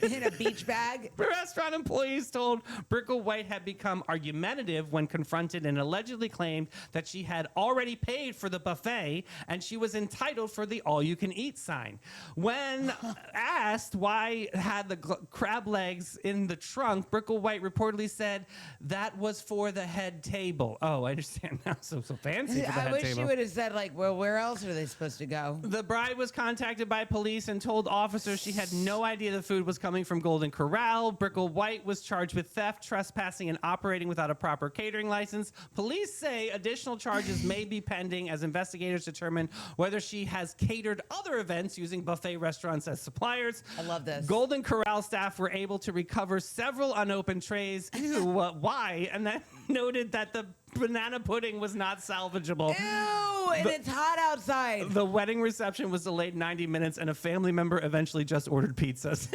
in a beach bag. Restaurant employees told Bricklewhite had become argumentative when confronted and allegedly claimed that she had already paid for the buffet and she was entitled for the all-you-can-eat sign. When asked why had the crab legs in the trunk, Bricklewhite reportedly said that was for the head table. Oh, I understand now. So fancy for the I head wish table. you would have said, like, well, where else are they supposed to go? The bride was contacted by police and told officers she had no idea the food was coming from Golden Corral. Bricklewhite was charged with theft, trespassing, and operating without a proper catering license. Police say additional charges may be pending as investigators determine whether she has catered other events using buffet restaurants as suppliers. I love this. Golden Corral staff were able to recover several unopened trays. Ew, why? And then noted that the banana pudding was not salvageable. Ew, and it's hot outside. The wedding reception was delayed 90 minutes, and a family member eventually just ordered pizzas.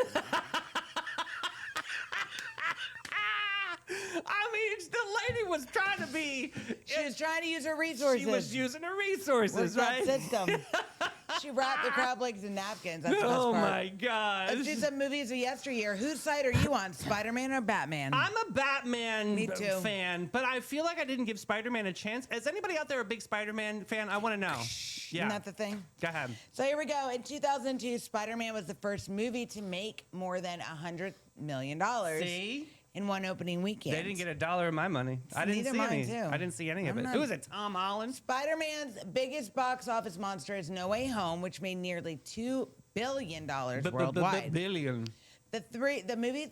I mean, the lady was trying to be... She was trying to use her resources. She was using her resources, Where's that right? system? She wrapped the crab legs in napkins. That's the best Oh, part. my gosh. Let's do some movies of yesteryear. Whose side are you on, Spider-Man or Batman? I'm a Batman Me too. fan, but I feel like I didn't give Spider-Man a chance. Is anybody out there a big Spider-Man fan? I want to know. Isn't that the thing? Go ahead. So here we go. In 2002, Spider-Man was the first movie to make more than $100 million See? in one opening weekend. They didn't get $1 of my money. I didn't Neither see mine, any. too. I didn't see any of I'm it. not- Who was it? Tom Holland? Spider-Man's biggest box office monster is No Way Home, which made nearly $2 billion worldwide. Billion. The movie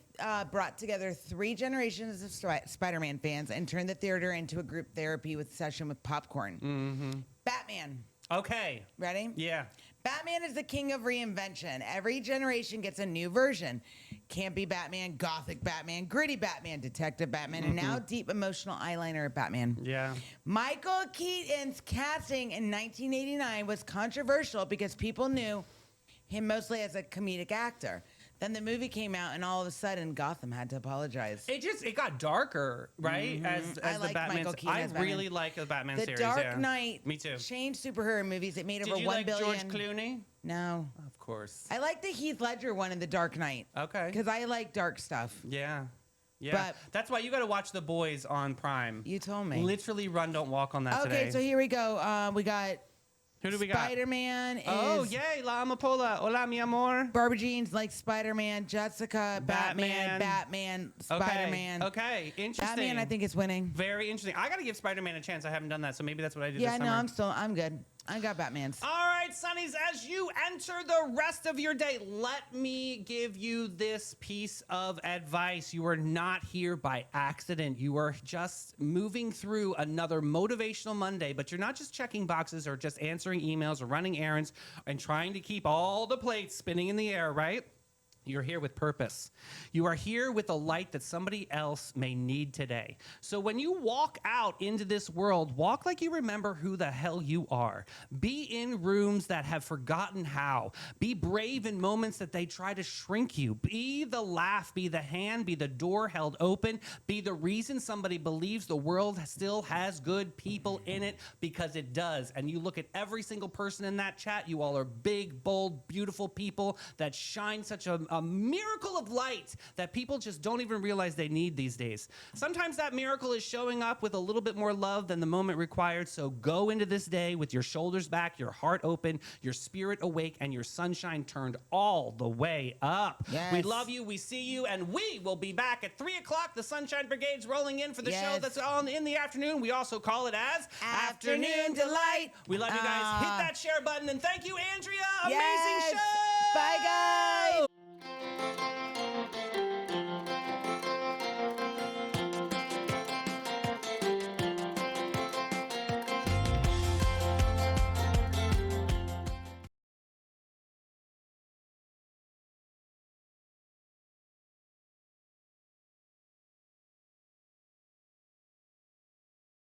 brought together 3 generations of Spider-Man fans and turned the theater into a group therapy session with popcorn. Mm-hmm. Batman. Okay. Ready? Yeah. Batman is the king of reinvention. Every generation gets a new version. Campy Batman, gothic Batman, gritty Batman, detective Batman, and now deep emotional eyeliner Batman. Yeah. Michael Keaton's casting in 1989 was controversial because people knew him mostly as a comedic actor. Then the movie came out, and all of a sudden, Gotham had to apologize. It got darker, right? As I the like Batman. Michael Keaton I as Batman. really like the Batman The series. Dark yeah. Knight Me too. changed superhero movies. It made Did over you $1 like billion. George Clooney? No. Of course. I like the Heath Ledger one in The Dark Knight. Okay. Because I like dark stuff. Yeah. Yeah. But- That's why you got to watch The Boys on Prime. You told me. Literally run, don't walk on that Okay, today. so here we go. We got Who do we got? Spider-Man is Oh, yay. La Amapola. Hola, mi amor. Barbara Jean's like Spider-Man, Jessica, Batman, Spider-Man. Okay. Interesting. Batman, I think, is winning. Very interesting. I got to give Spider-Man a chance. I haven't done that, so maybe that's what I did Yeah, this no, summer. I'm good. I got Batman's. All right, Sonnies, as you enter the rest of your day, let me give you this piece of advice. You are not here by accident. You are just moving through another motivational Monday, but you're not just checking boxes or just answering emails or running errands and trying to keep all the plates spinning in the air, right? You're here with purpose. You are here with a light that somebody else may need today. So when you walk out into this world, walk like you remember who the hell you are. Be in rooms that have forgotten how. Be brave in moments that they try to shrink you. Be the laugh, be the hand, be the door held open. Be the reason somebody believes the world still has good people in it, because it does. And you look at every single person in that chat, you all are big, bold, beautiful people that shine such a miracle of light that people just don't even realize they need these days. Sometimes that miracle is showing up with a little bit more love than the moment required. So go into this day with your shoulders back, your heart open, your spirit awake, and your sunshine turned all the way up. Yes. We love you, we see you, and we will be back at 3 o'clock. The Sunshine Brigade's rolling in for the show that's on in the afternoon. We also call it as Afternoon Delight. We love you guys. Hit that share button, and thank you, Andrea. Yes. Amazing show. Bye, guys.